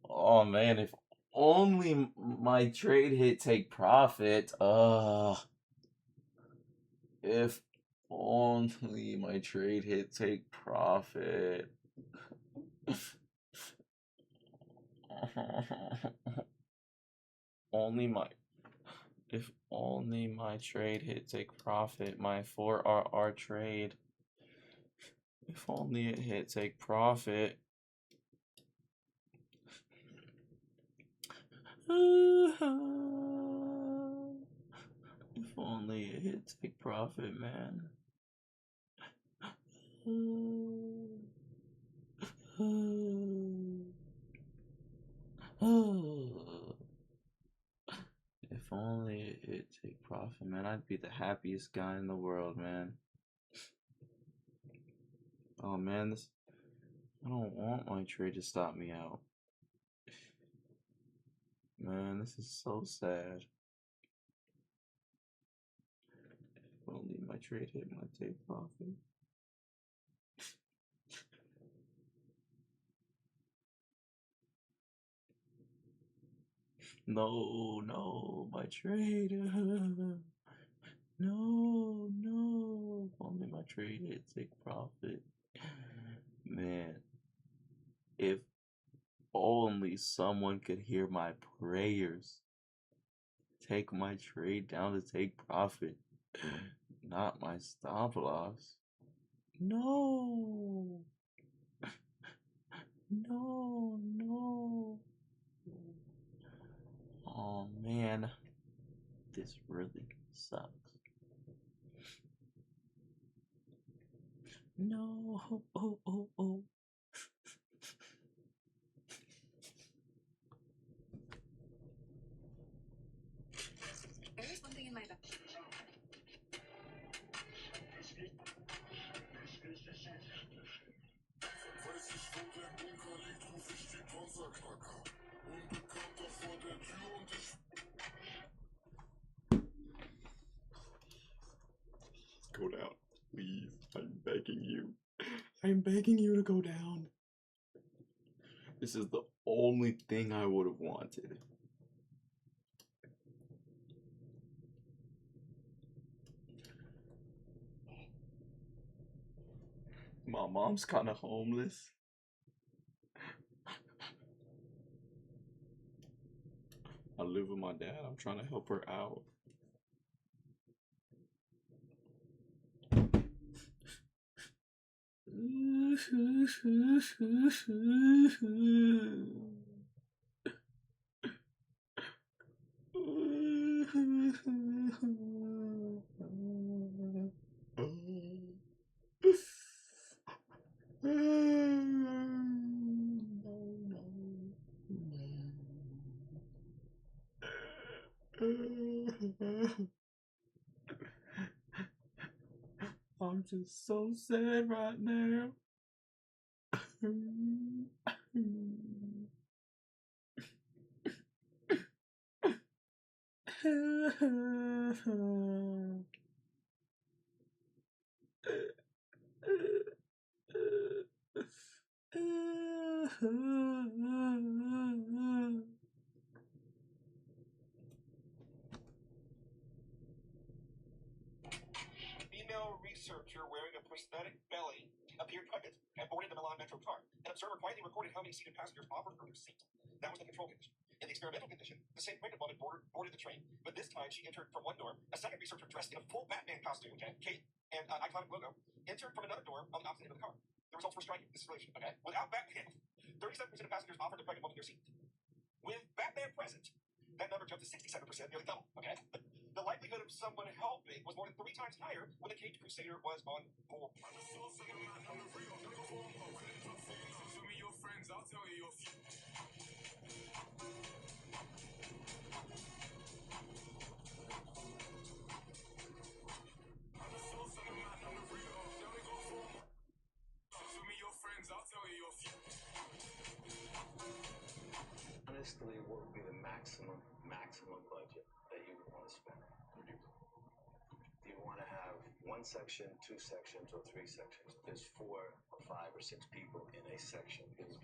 Oh man, if only my trade hit take profit. If only my trade hit take profit. If only my trade hit take profit, my 4RR trade. If only it hit take profit. If only it hit take profit, man. If only it hit take profit, man. I'd be the happiest guy in the world, man. Oh man, I don't want my trade to stop me out. Man, this is so sad. If only my trade hit my take profit. No, my trade. No. If only my trade hit take profit. Man, if only someone could hear my prayers. Take my trade down to take profit, not my stop loss. No. Oh man, this really sucks. No. There is one thing in my bag. Go down, please. I'm begging you. I'm begging you to go down. This is the only thing I would have wanted. My mom's kind of homeless. I live with my dad. I'm trying to help her out. I'm just so sad right now. Female researcher wearing a prosthetic belly appeared pregnant and boarded the Milan Metro car. An observer quietly recorded how many seated passengers offered her their seat. That was the control condition. In the experimental condition, the same pregnant woman boarded the train, but this time she entered from one door. A second researcher dressed in a full Batman costume, cape, and iconic logo entered from another door on the opposite end of the car. The results were striking. This is relation, okay? Without Batman, 37% of passengers offered the pregnant woman their seat. With Batman present, that number jumped to 67%, nearly double, okay? The likelihood of someone helping was more than 3 times higher when the Caped Crusader was on board. I'll tell you your few. Honestly, what would be the maximum budget that you would want to spend? Do you want to have 1 section, 2 sections, or 3 sections? There's 4 or 5 or 6 people in a section. It's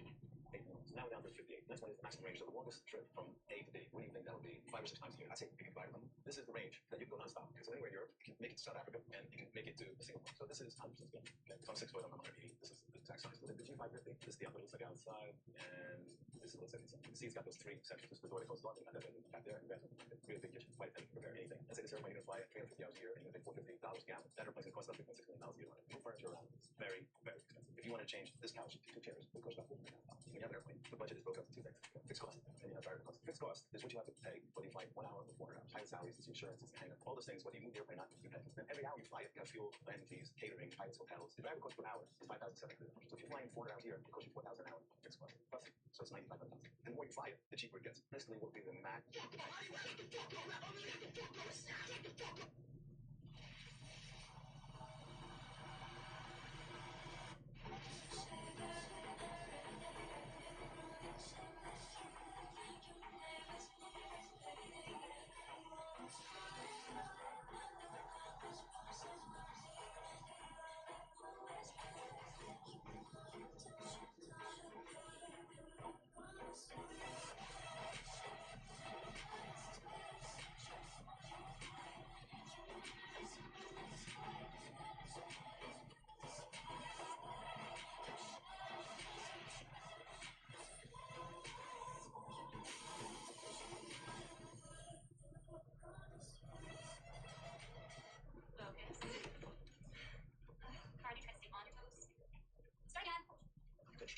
8 months. Now we're down to 58. That's when it's the maximum range. So the longest trip from A to B, what do you think that would be? 5 or 6 times a year. I'd say maybe 5 of them. This is the range that you can go nonstop. So anywhere in Europe, you can make it to South Africa, and you can make it to Singapore. So this is 100% good. Okay. So I'm 6 foot, I'm 180. This is the exact size. The G550, this is the upper, looks like outside, and this looks like inside. You can see it's got those 3 sections. This is the door that goes to London, and then back there, and bathroom. Really big kitchen. Quite a thing to prepare anything. Let's say this airplane, you're going to fly at 350 hours a year, and you're going to pay $450 a gallon. That airplane's going to cost about $3.6 million a year. Move furniture around. It's very, very expensive. If you want to change this couch to 2 chairs, it costs about $4 million. When you have an airplane, the budget is broken up into 2 things. Fixed cost, and you have variable cost. Fixed cost is what you have to pay for the flight 1 hour before pilot salaries, it's insurance, it's the hangar, all those things, whether you move the airplane or not, you pay. And every hour you fly it, you have fuel, landing fees, catering, pilots, hotels. The variable cost per hour is $5,700. So if you're flying 400 hours here, it costs you $4,000 an hour fixed cost. Plus, so it's $9,500. And the more you fly it, the cheaper it gets. Basically, what would be the max.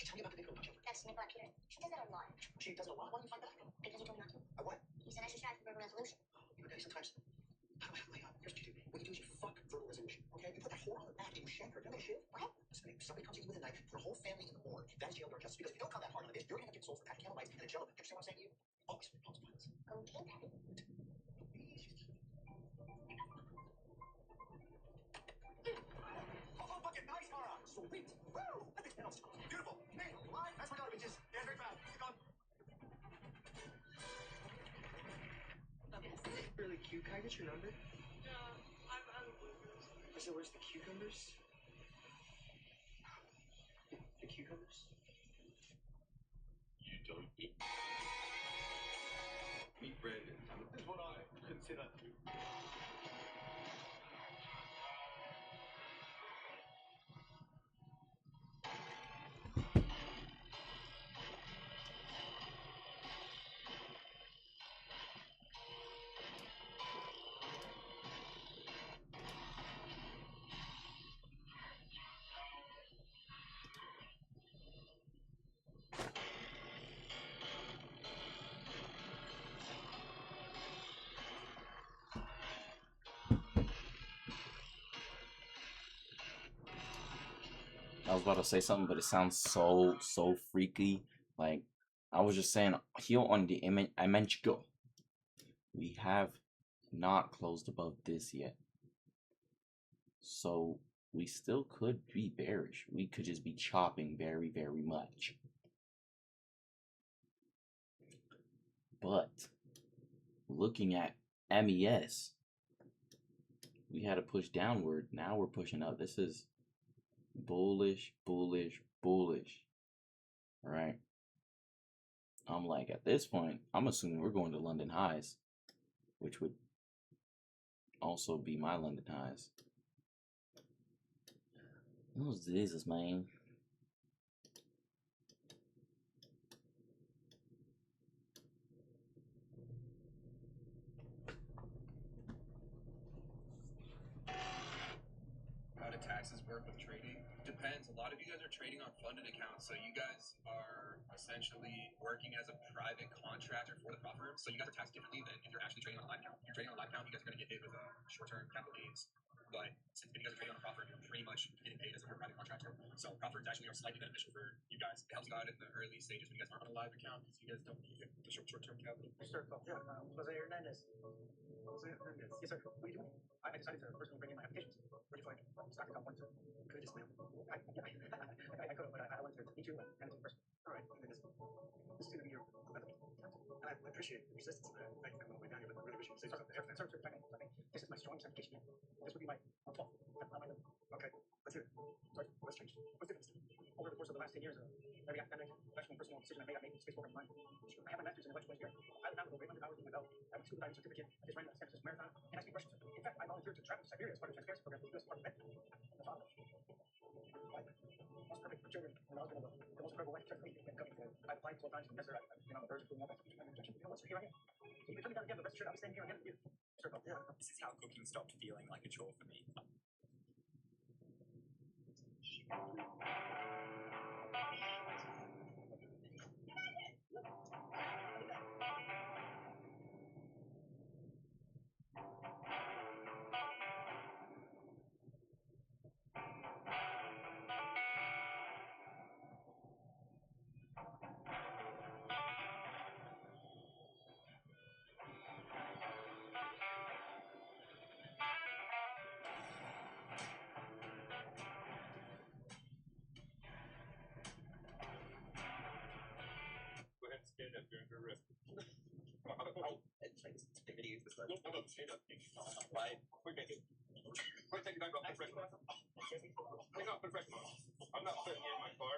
Tell me about the big punch over. That's Nicola Peter. She does that a lot. She does it a lot? Why don't you find that? Because you told me not to. What? You said I should strive for verbal resolution. Okay, sometimes. Here's what you do. What you do is you fuck verbal resolution. Okay? You put that whore on the back and you shave her. You know that shit? What? Listen, if somebody comes in with a knife, put a whole family in the morgue. That is jail or justice. Because if you don't come that hard on a bitch, you're gonna get sold for pack camel bites and a jello. Do you understand what I'm saying to you? Always violence. Okay, Daddy. Oh, fucking nice, Mara. Sweet. Woo! That bitch smells beautiful. Hey, live. That's my daughter, bitches. Yeah, very proud. It's gone. Really cute. Can I get your number? Yeah, I'm out of bloopers. I said, where's the cucumbers? The cucumbers? You don't eat. Meet Brandon. This is what I consider. I was about to say something, but it sounds so freaky. Like I was just saying here on the Imenchgo, we have not closed above this yet, so we still could be bearish. We could just be chopping very much. But looking at MES, we had to push downward. Now we're pushing up. This is bullish. Right? I'm like, at this point, I'm assuming we're going to London highs, which would also be my London highs. Oh, Jesus, man. How do taxes work with trading? depends. A lot of you guys are trading on funded accounts, so you guys are essentially working as a private contractor for the prop firm. So you guys are taxed differently than if you're actually trading on a live account. If you're trading on a live account, you guys are going to get hit with short-term capital gains. But since you guys are trading on a prop firm, you're pretty much getting paid as if you're a private contractor. So prop firms actually are slightly beneficial for you guys. It helps you out in the early stages when you guys aren't on a live account because you guys don't need the short-term capital. Sir, yeah, Jose Hernandez. Jose Hernandez. Yes, sir. What are you doing? I decided to personally bring in my applications. Where do you find stock account 1, 2? Could have just I could have, but I wanted to meet you and hand it to you first. All right. This is going to be your. And I appreciate your persistence. I don't know my value, but I really appreciate it. Sir, if I think this is my strongest application yet. This would be my 12th. That's not my number. Okay. Let's hear it. Sorry. What's changed? What's different? Over the course of the last 10 years, every academic, professional, personal decision I made space program in mind. I have a master's in electrical engineering. I have over 800 hours in my belt. I have a scuba diving certificate. I just ran the San Francisco Marathon. And I speak Russian. In fact, I volunteered to travel to Siberia as part of the transparency program for the U.S. Department of Ed. The father. Why? Most perfect for children. And I was one of the most incredible life trust me and coming forward. I've applied 12 times to the desert. I've been on the verge of doing all that. You know what's here I am. So you can tell me down again, but rest assured I'll be staying here again with you. Sir, yeah. This is how cooking stopped feeling like a chore for me. Go ahead and stand up. You're under arrest. Stand up. Why? Quick, take your knife off. Put fresh one. Take off. Put fresh one. I'm not putting you in my car.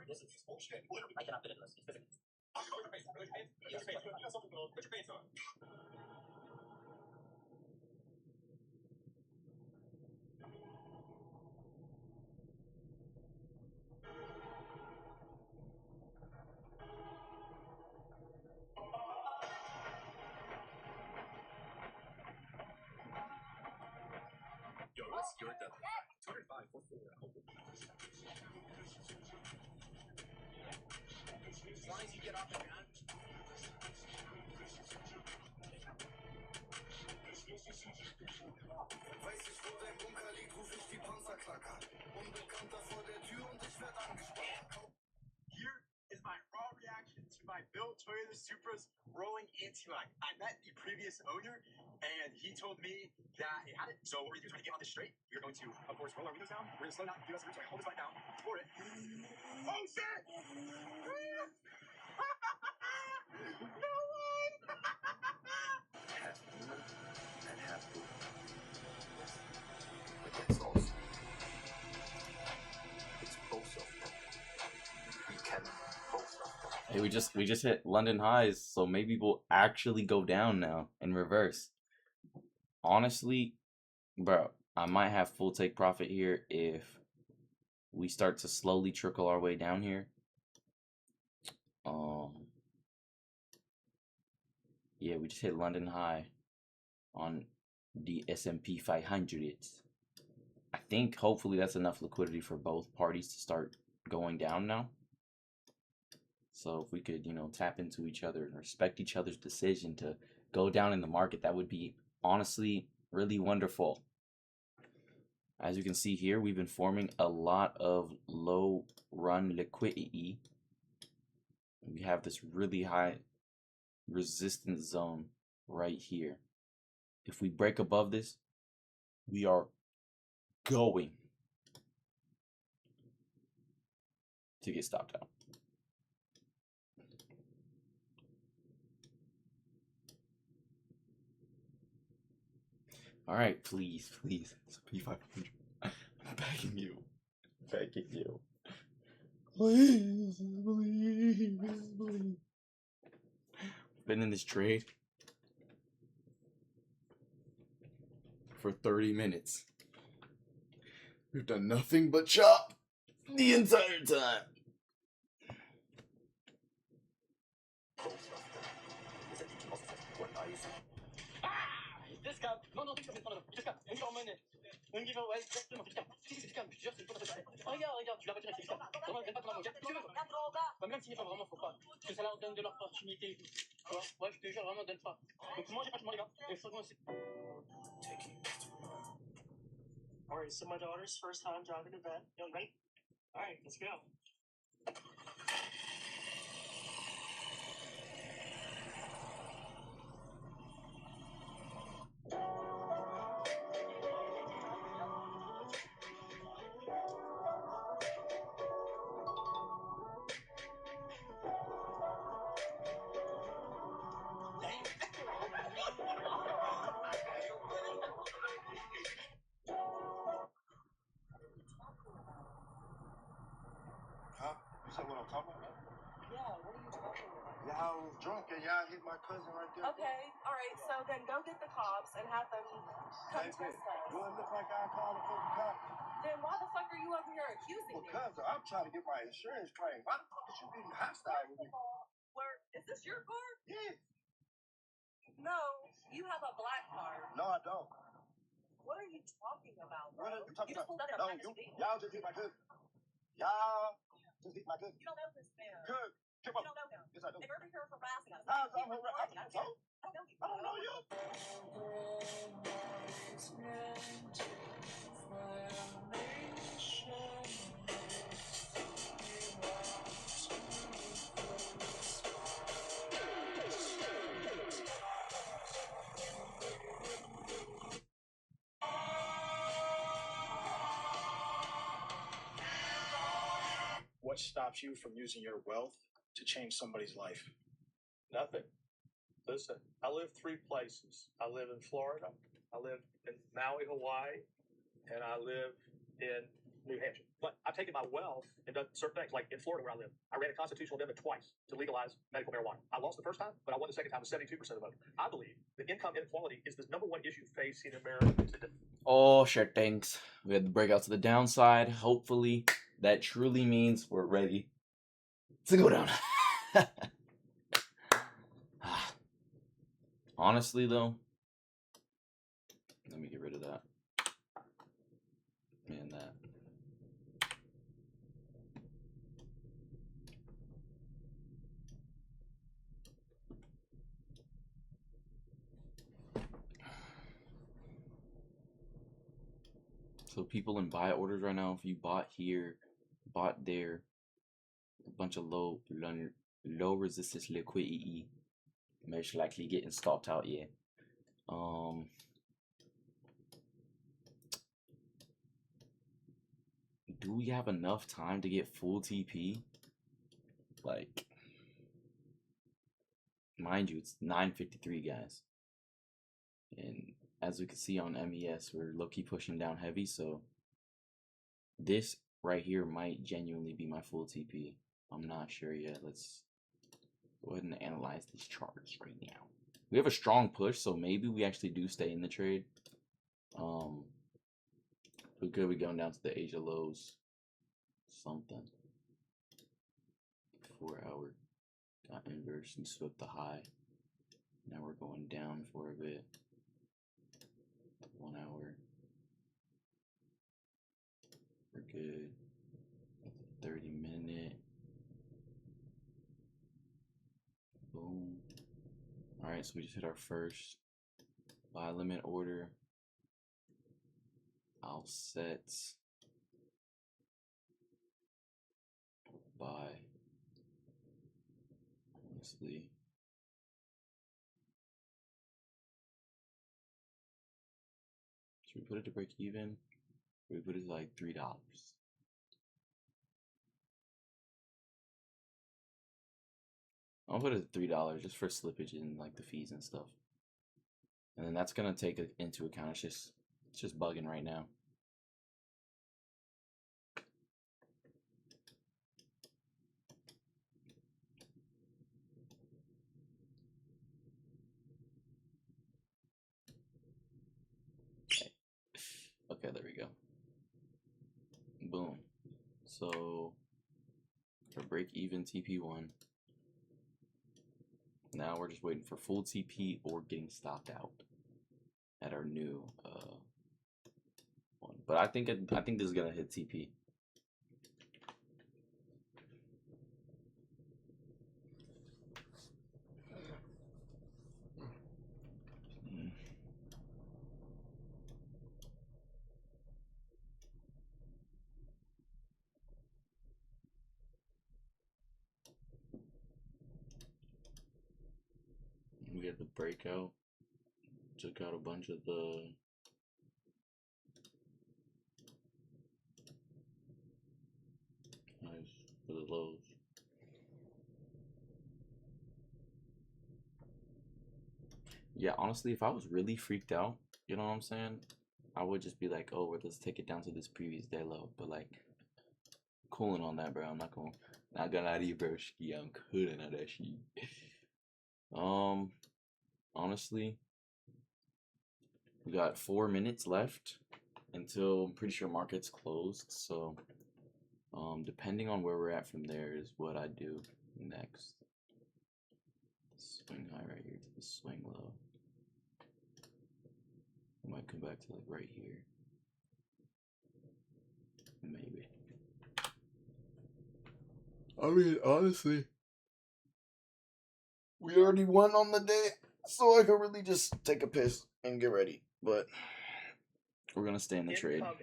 This is bullshit. I cannot fit into this. It's physics. Put your pants on. Put your pants on. Yo, what's your death? 205 for 4. As long as you get off the ground. Weiß ich, wo dein Bunker liegt, ruf ich die Panzerklacker. Unbekannter vor der Tür und ich werd angesprochen. Here is my raw reaction to my built Toyota Supras rolling into it. I met the previous owner, and he told me that it had it. So what we're going to do is we're going to get on this straight. We're going to, of course, roll our windows down. We're going to slow down, give us a route, so I can hold this light down, for it. Oh, shit! No way! Half human and half food. But that's also, it's both of them. We can both of them. Hey, we just hit London highs, so maybe we'll actually go down now in reverse. Honestly, bro, I might have full take profit here if we start to slowly trickle our way down here. Yeah, we just hit London high on the S&P 500. I think hopefully that's enough liquidity for both parties to start going down now. So if we could, you know, tap into each other and respect each other's decision to go down in the market, that would be honestly really wonderful. As you can see here, we've been forming a lot of low run liquidity. We have this really high resistance zone right here. If we break above this, we are going to get stopped out. All right, please, please, it's P500. I'm begging you, please, please. Been in this trade for 30 minutes. We've done nothing but chop the entire time. Discount. Non, non, juste une fois, discount. Une giveaway, exactement, discount. Si, discount, je te jure, c'est une fois, regarde, tu l'as retiré, c'est discount. Vraiment, donne pas ton amour. Si tu veux. Bah, même s'il faut vraiment, faut pas. Parce que ça leur donne de l'opportunité et tout. Tu vois? Ouais, je te jure, vraiment, donne pas. Donc, mangez pas, les gars. Et franchement, c'est. Alright, so my daughter's first time driving a vet. You ready? Alright, let's go. Huh? You said what I'm talking about? Yeah, what are you talking about? Y'all was drunk and y'all hit my cousin right there. Okay, alright, so then go get the cops and have them come Hey, test us. do it look like I called the fucking cops? Then why the fuck are you over here accusing me? Because I'm trying to get my insurance claim. Why the fuck is you being hostile with me? Where is this your car? Yeah. No, you have a black car. No, I don't. What are you talking about, bro? What are you talking just about? pulled out a No, black SUV. y'all just hit my cousin. Y'all just hit my cousin. You don't know this man. Good. You Come on. don't know him. Yes, I do. If you're over here harassing us, How's keep I'm recording. I I don't know you. I don't know you. What stops you from using your wealth to change somebody's life? Nothing. Listen, I live 3 places. I live in Florida, I live in Maui, Hawaii, and I live in New Hampshire. But I've taken my wealth and done certain things. Like in Florida where I live, I ran a constitutional amendment twice to legalize medical marijuana. I lost the first time, but I won the second time with 72% of the vote. I believe that income inequality is the #1 issue facing America today. Oh, shit, thanks. We had the breakout to the downside. Hopefully, that truly means we're ready to go down. Honestly, though, let me get rid of that. And that. So people in buy orders right now, if you bought here, bought there, a bunch of low resistance liquidity, most likely getting stopped out. Yeah. Do we have enough time to get full TP? Like, mind you, it's 9:53, guys, and as we can see on MES, we're low-key pushing down heavy, so this right here might genuinely be my full TP. I'm not sure yet. Let's go ahead and analyze these charts right now. We have a strong push, so maybe we actually do stay in the trade. We could be going down to the Asia lows. Something. 4 hour got inverse and swept the high. Now we're going down for a bit. 1 hour. We're good. 30-minute. Boom. Alright, so we just hit our first buy limit order. I'll set buy. Honestly. Should we put it to break even? Or we put it to like $3? I'll put it at $3 just for slippage and like the fees and stuff. And then that's gonna take it into account. It's just bugging right now. Okay, there we go. Boom. So for break even TP1. Now we're just waiting for full TP or getting stopped out. at our new one. But I think this is gonna hit TP. We had the breakout, took out a bunch of the highs for the lows. Yeah, honestly, if I was really freaked out, you know what I'm saying, I would just be like, oh, well, let's take it down to this previous day low. But like, cooling on that, bro. I'm not gonna lie to you, bro. I'm cooling on that shit. Honestly, we got 4 minutes left until I'm pretty sure market's closed. So, depending on where we're at from there is what I do next. Swing high right here to the swing low. I might come back to like right here. Maybe. I mean, honestly, we already won on the day, so I could really just take a piss and get ready. But we're gonna stay in the trade. I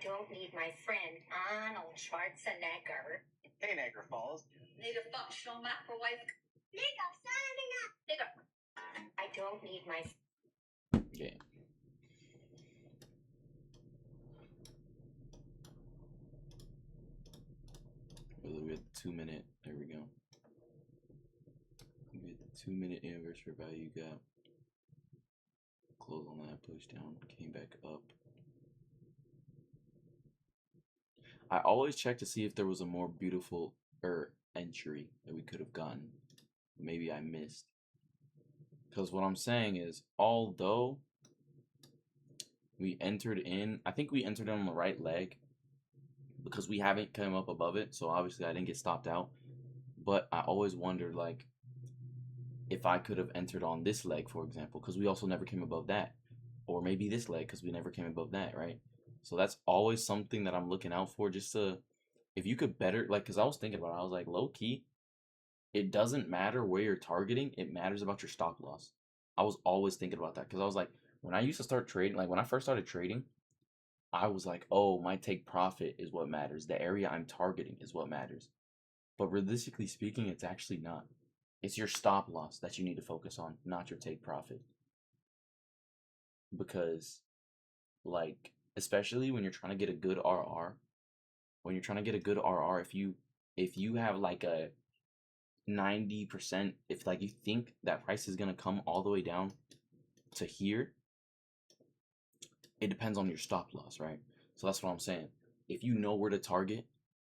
don't need my friend Arnold Schwarzenegger. Hey, Niagara Falls. Need a functional microwave. Nigger. I don't need my. Okay. We had the 2 minute. There we go. We had the 2 minute inverse for value gap. Close on that, push down, came back up. I always check to see if there was a more beautiful entry that we could have gotten. Maybe I missed. Because what I'm saying is, although we entered in, I think we entered in on the right leg because we haven't come up above it. So obviously I didn't get stopped out. But I always wondered, like, if I could have entered on this leg, for example, because we also never came above that. Or maybe this leg because we never came above that, right? So that's always something that I'm looking out for, just to, if you could better, like, because I was thinking about it, I was like, low key, it doesn't matter where you're targeting, it matters about your stop loss. I was always thinking about that because I was like, when I used to start trading, like when I first started trading, I was like, oh, my take profit is what matters. The area I'm targeting is what matters. But realistically speaking, it's actually not. It's your stop loss that you need to focus on, not your take profit. Because, like, especially when you're trying to get a good RR, if you have like a 90%, if like you think that price is gonna come all the way down to here, it depends on your stop loss, right? So that's what I'm saying. If you know where to target,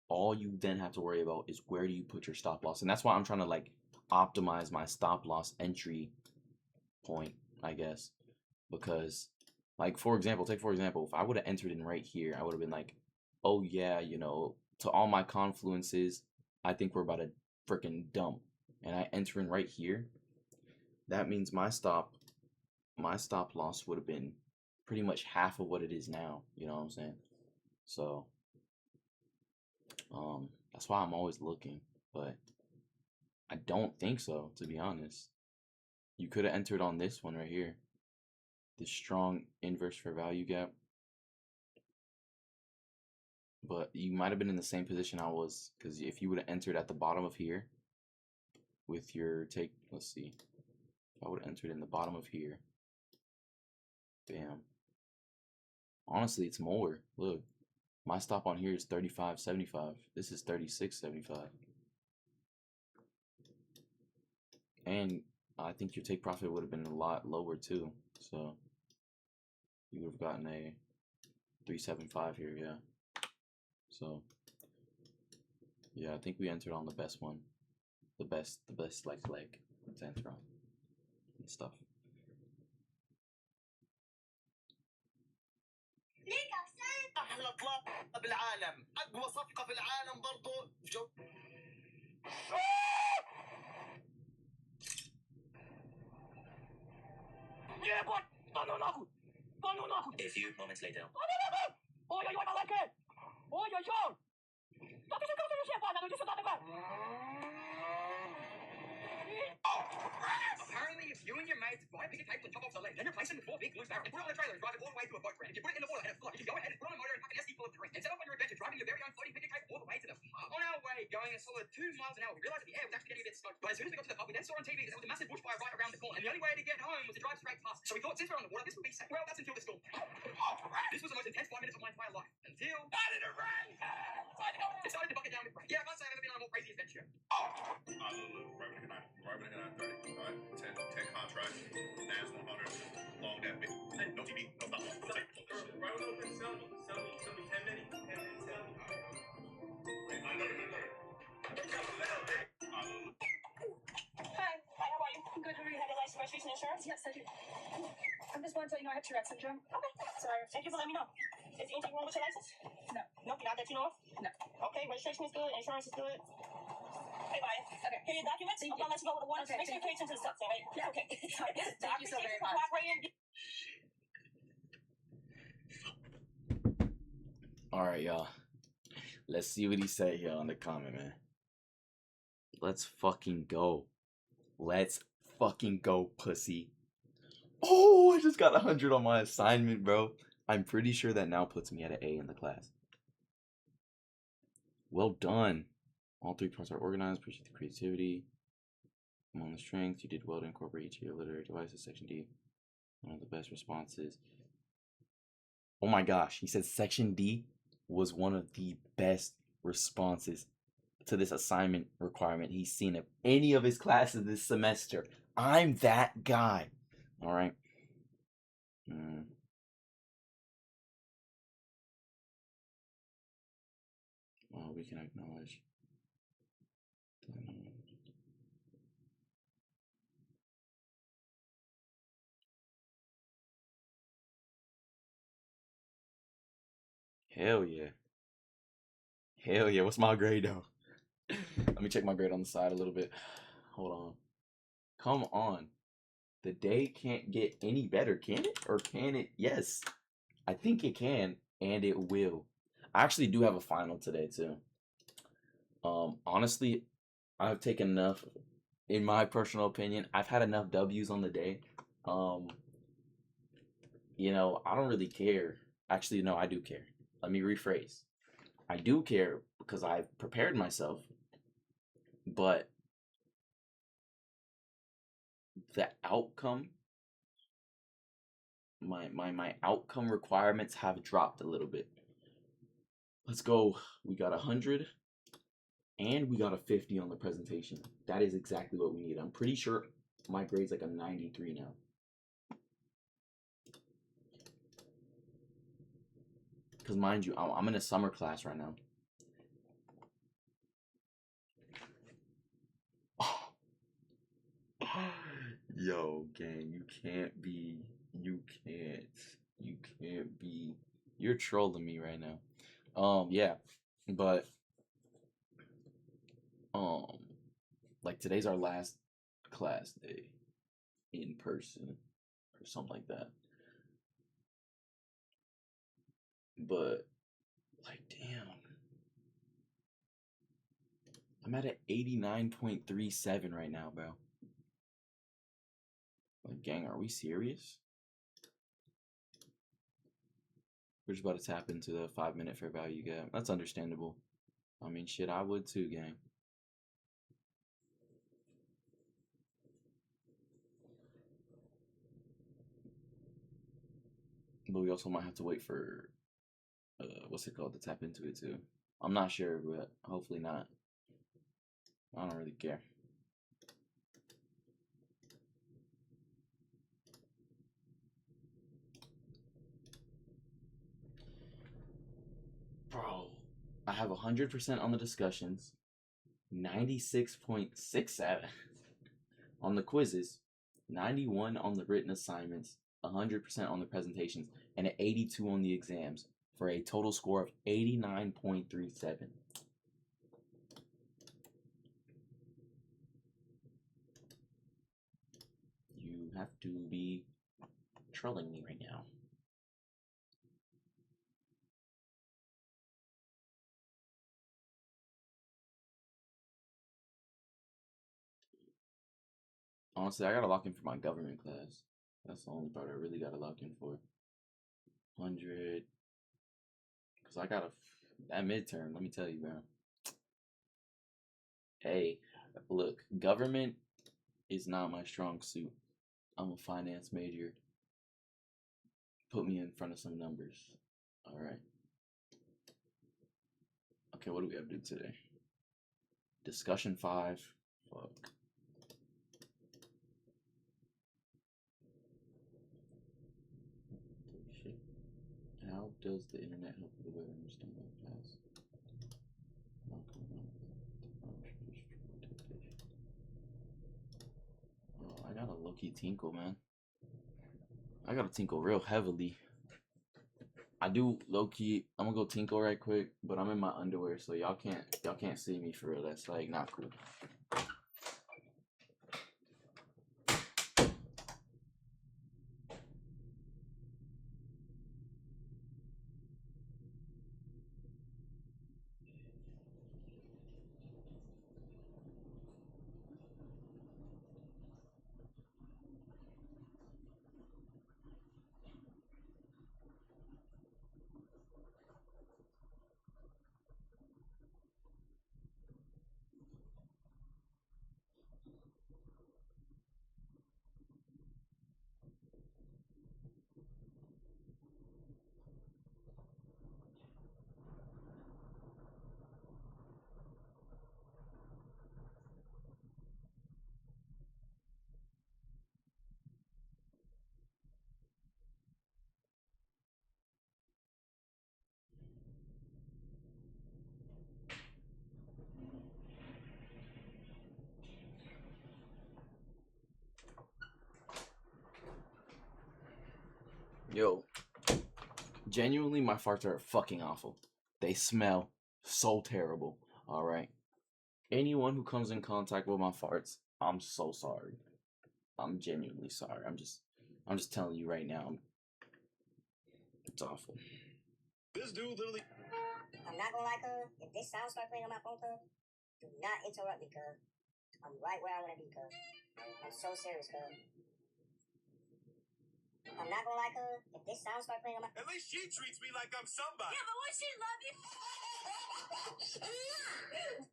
all you then have to worry about is where do you put your stop loss. And that's why I'm trying to like optimize my stop loss entry point, I guess. Because, like, for example, if I would have entered in right here, I would have been like, oh yeah, you know, to all my confluences, I think we're about to freaking dump. And I enter in right here, that means my stop loss would have been pretty much half of what it is now. You know what I'm saying? So, that's why I'm always looking. But I don't think so, to be honest. You could have entered on this one right here. This strong inverse fair value gap. But you might have been in the same position I was, because if you would have entered at the bottom of here with your take, let's see. If I would have entered in the bottom of here. Bam. Honestly, it's more. Look, my stop on here is 35.75. This is 36.75. And I think your take profit would have been a lot lower too. So you would have gotten a 375 here, yeah. So yeah, I think we entered on the best one. The best like leg to enter on and stuff. احلى اطلاق بالعالم اقوى صفقه في العالم برضه Yeah, boy! A few moments later. Oi, oi, oi, moleque! Oi, oi, oi! Tá pensando que eu sou chefada, não disse nada, velho! Apparently, if you and your mates buy a piece of tape and chop off the leg, then replace it with 4 big blue barrels, put it on a trailer and drive it all the way to a boat ramp. If you put it in the water and it floods, you can go ahead and put on a motor and pack an SD full of drink and set off on your adventure, driving your very own floating picnic tape all the way to the pub. On our way, going a solid 2 miles an hour, we realized that the air was actually getting a bit stoked. But as soon as we got to the pub, we then saw on TV that there was a massive bushfire right around the corner, and the only way to get home was to drive straight past. So we thought, since we're on the water, this would be safe. Well, that's until the storm came. This was the most intense 5 minutes of my entire life. Until... Started to rain! It started to bucket down with rain. Yeah, I can't say I've ever been on a more crazy adventure. Right when I 30. Alright, 10 contracts, NAS 100, long that big. No TV, no stop. Right when open, sell me 10 minutes, 10 minutes, sell me. Hi, how are you? Good, how are you? Have your license, registration, insurance? Yes, I do. I just want to let you know I have Tourette syndrome. Okay, sorry. Thank you for letting me know. Is anything wrong with your license? No. Nope, not that you know of? No. Okay, registration is good, insurance is good. Hey, bye. Okay. Here are your documents. I'm gonna let you go with the warning. Okay, make sure you pay attention to the stuff, right? Yeah, okay. Sorry. Thank you so very much. All right, y'all. Let's see what he said here on the comment, man. Let's fucking go. Let's fucking go, pussy. Oh, I just got 100 on my assignment, bro. I'm pretty sure that now puts me at an A in the class. Well done. All 3 parts are organized. Appreciate the creativity. Among the strengths, you did well to incorporate each of your literary devices. Section D. One of the best responses. Oh my gosh. He said Section D was one of the best responses to this assignment requirement he's seen of any of his classes this semester. I'm that guy. All right. Well, we can acknowledge. Hell yeah. Hell yeah. What's my grade though? Let me check my grade on the side a little bit. Hold on. Come on. The day can't get any better, can it? Or can it? Yes. I think it can, and it will. I actually do have a final today too. Honestly, I've taken enough, in my personal opinion, I've had enough W's on the day. You know, I don't really care. Actually, no, I do care. Let me rephrase. I do care because I've prepared myself, but the outcome, my outcome requirements have dropped a little bit. Let's go. We got 100 and we got a 50 on the presentation. That is exactly what we need. I'm pretty sure my grade's like a 93 now. Because mind you, I'm in a summer class right now. Yo, gang, you can't be, you're trolling me right now. Yeah, but, like today's our last class day in person or something like that. But, like, damn. I'm at an 89.37 right now, bro. Like, gang, are we serious? We're just about to tap into the 5-minute fair value gap. That's understandable. I mean, shit, I would too, gang. But we also might have to wait for, what's it called, to tap into it too. I'm not sure, but hopefully not. I don't really care. Bro, I have 100% on the discussions, 96.67 on the quizzes, 91 on the written assignments, 100% on the presentations, and an 82 on the exams for a total score of 89.37. You have to be trolling me right now. Honestly, I gotta lock in for my government class. That's the only part I really gotta lock in for. 100. Because I got that midterm, let me tell you, bro. Hey, look, government is not my strong suit. I'm a finance major. Put me in front of some numbers. Alright. Okay, what do we have to do today? Discussion 5. Fuck. Shit. How does the internet help you better understand that fast? Oh, I gotta low-key tinkle, man. I gotta tinkle real heavily. I do low-key. I'm gonna go tinkle right quick, but I'm in my underwear, so y'all can't see me for real. That's like not cool. Yo, genuinely, my farts are fucking awful. They smell so terrible. All right. Anyone who comes in contact with my farts, I'm so sorry. I'm genuinely sorry. I'm just telling you right now. It's awful. This dude literally. I'm not gonna lie, cuz. If this sound starts playing on my phone, cuz, do not interrupt me, cuz. I'm right where I wanna be, cuz. I'm so serious, cuz. I'm not gonna lie, cuz. If this sound starts playing on my... At least she treats me like I'm somebody. Yeah, but would she love you?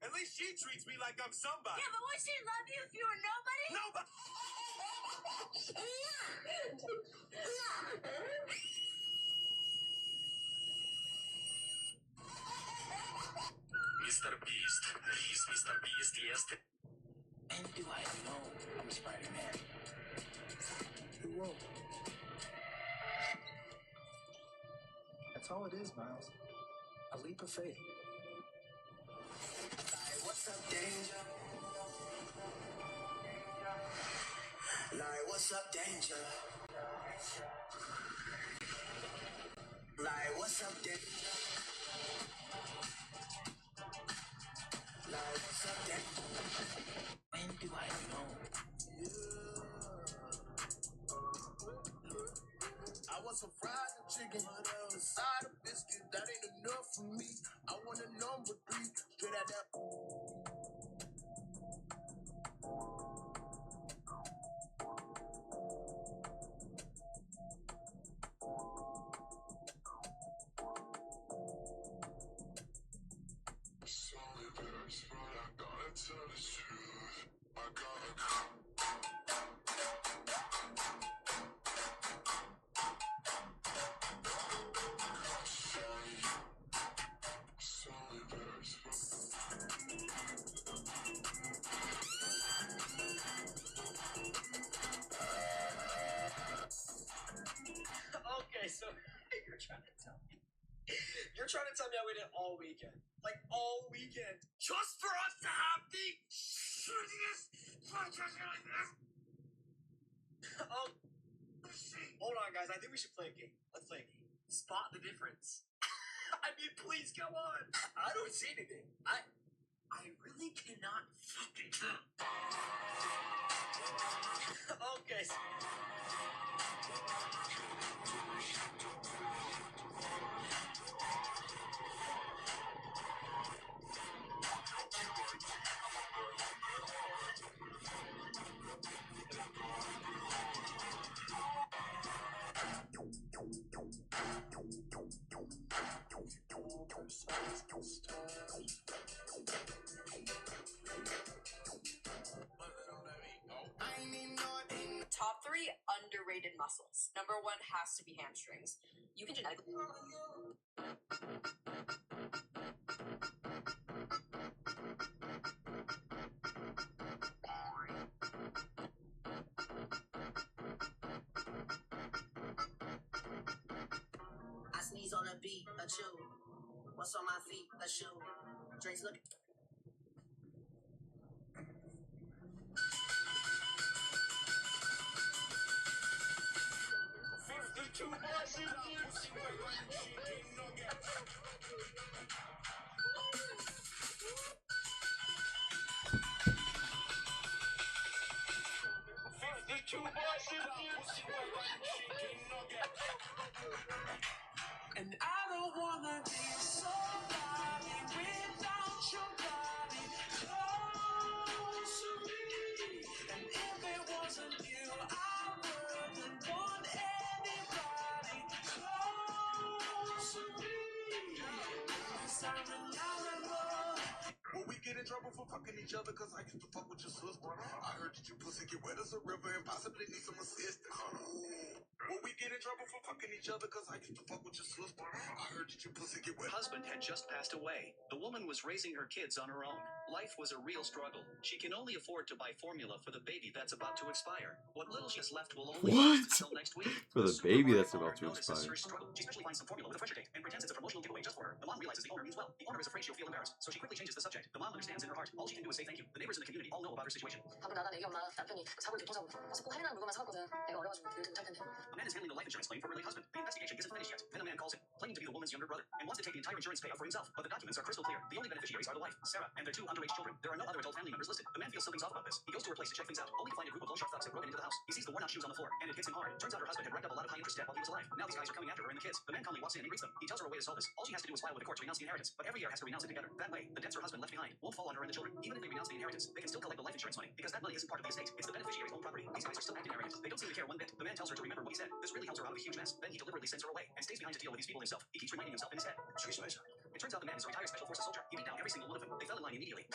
At least she treats me like I'm somebody. Yeah, but would she love you if you were nobody? Nobody. Mr. Beast. He's Mr. Beast, yes. And do I know I'm Spider-Man? Who won't? That's all it is, Miles. A leap of faith. Like, what's up, danger? Like, what's up, danger? Like, what's up, danger? Like, what's up, danger? When do I know? I want some fried chicken, a side of biscuit. That ain't enough for me. I want a number 3. Straight at that. Okay, so you're trying to tell me I waited all weekend, like all weekend, just for us to have the shittiest podcast like this. Hold on, guys. I think we should play a game. Let's play a game. Spot the difference. I mean, please go on. I don't see anything. I really cannot fucking. Okay. Top 3 underrated muscles. Number 1 has to be hamstrings. You can genetically. I sneeze on a beat, a chew. What's on my feet? A shoe. Drake's looking. And I don't wanna be somebody without your body close to me. And if it wasn't you, I wouldn't want anybody close to me. 'Cause I'm an animal. Will we get in trouble for fucking each other? Cause I used to fuck with your sister. I heard that you pussy get wet as a river and possibly need some assistance. Will we get in trouble for fucking each other? Cause I used to fuck with your sister. I heard that your pussy get wet. Husband had just passed away. The woman was raising her kids on her own. Life was a real struggle. She can only afford to buy formula for the baby that's about to expire. What little she's left will only last until next week. For the baby that's about to Notices expire. her struggle. She specially finds some formula with a fresher date and pretends it's a promotional giveaway just for her. The mom realizes the owner means well. The owner is afraid she'll feel embarrassed, so she quickly changes the subject. The mom understands in her heart. All she can do is say thank you. The neighbors in the community all know about her situation. 방금 나간 애기 엄마 남편이 사고를 교통사고 와서 꼭 할인하는 물건만 사왔거든. 내가 어려가지고 요즘 못 할 텐데. A man is handling a life insurance claim for her late husband. The investigation isn't finished yet. Then a man calls in, claiming to be the woman's younger brother, and wants to take the entire insurance payout for himself. But the documents are crystal clear. The only beneficiaries are the wife, Sarah, and their 2 underage children. There are no other adult family members listed. The man feels something's off about this. He goes to her place to check things out, only to find a group of loan shark thugs had broken into the house. He sees the worn out shoes on the floor, and it hits him hard. Turns out her husband had racked up a lot of high interest debt while he was alive. Now these guys are coming after her and the kids. The man calmly walks in and greets them. He tells her a way to solve this. All she has to do is file with the court to renounce the inheritance. But every year has to renounce it together. That way, the debts her husband left behind won't fall on her and the children. Even if they renounce the inheritance, they can still collect the life insurance money because that money isn't part of the estate. It's the beneficiary's own property. These guys are still acting arrogant. They don't seem to care one bit. The man tells her to remember what he said. This really helps her out of a huge mess. Then he deliberately sends her away and stays behind to deal with these people himself. He keeps reminding himself in his head. It turns out the man is a retired special forces soldier. He beat down every single one of them. They fell in line immediately.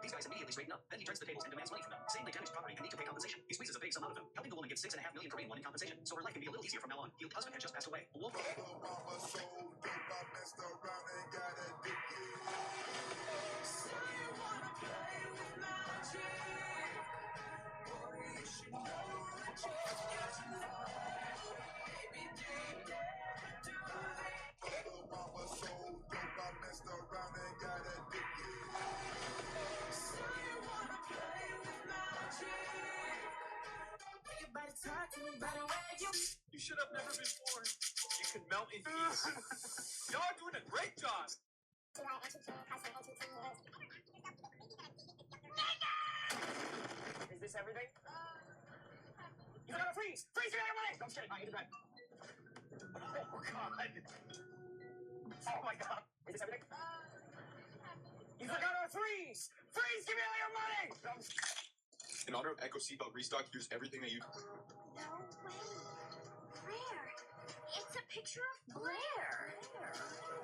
These guys immediately straighten up. Then he turns the tables and demands money from them, saying they damaged property and need to pay compensation. He squeezes a big sum out of them, helping the woman get 6.5 million Korean won in compensation, so her life can be a little easier from now on. The husband had just passed away. A wolf. You should have never been born. You can melt in peace. Y'all are doing a great job. Is this everything? You gotta freeze! Freeze your money! I'm kidding. I hate that. Oh, God. Oh, my God. Is this everything? You forgot to freeze! Freeze! Give me all your money! In honor of Echo Seatbelt Restock, here's everything that you... No way. Blair. It's a picture of Blair.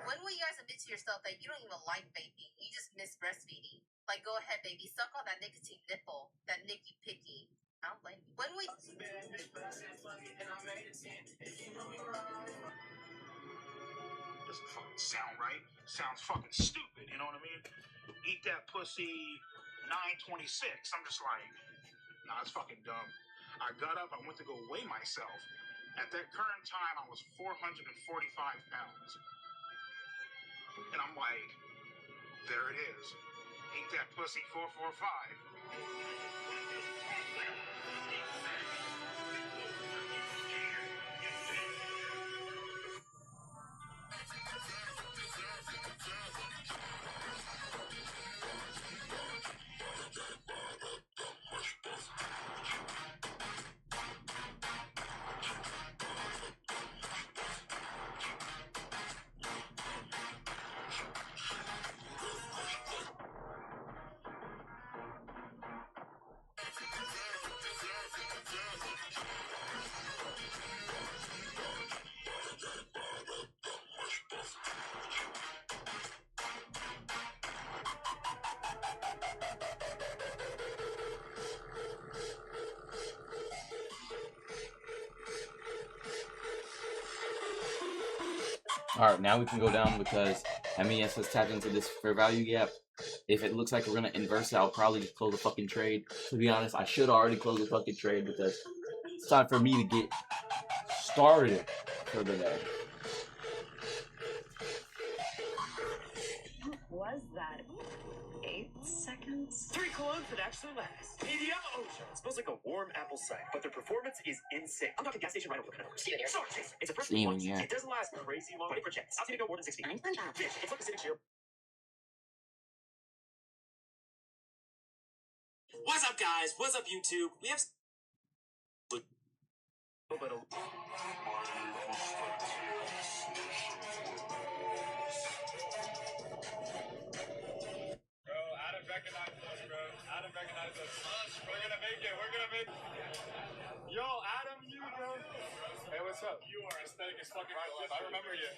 When will you guys admit to yourself that you don't even like baby? You just miss breastfeeding. Like, go ahead, baby. Suck on that nicotine nipple. That Nicky Picky. I don't blame you. When will you... Doesn't fucking sound right. Sounds fucking stupid, you know what I mean? Eat that pussy 926. I'm just like, nah, it's fucking dumb. I got up, I went to go weigh myself. At that current time, I was 445 pounds. And I'm like, there it is. Eat that pussy 445. Alright, now we can go down because MES has tapped into this fair value gap. If it looks like we're gonna inverse it, I'll probably just close the fucking trade. To be honest, I should already close the fucking trade because it's time for me to get started for the day. Was that 8 seconds? 3 colognes that actually last. Medium Ocean. It smells like a warm apple cider, but their performance is insane. I'm talking gas station right over the Steven here. Sorry, it's a fresh Steven, yeah. It doesn't last crazy long. 24 checks. I'll see to go more than 60. Fish. It's like acidic syrup. What's up, guys? What's up, YouTube? We have. Adam recognizes us, bro. Adam recognizes us. We're gonna make it. We're gonna make it. Yo, Adam, you, bro. Hey, what's up? You are aesthetic as fucking life. I remember you.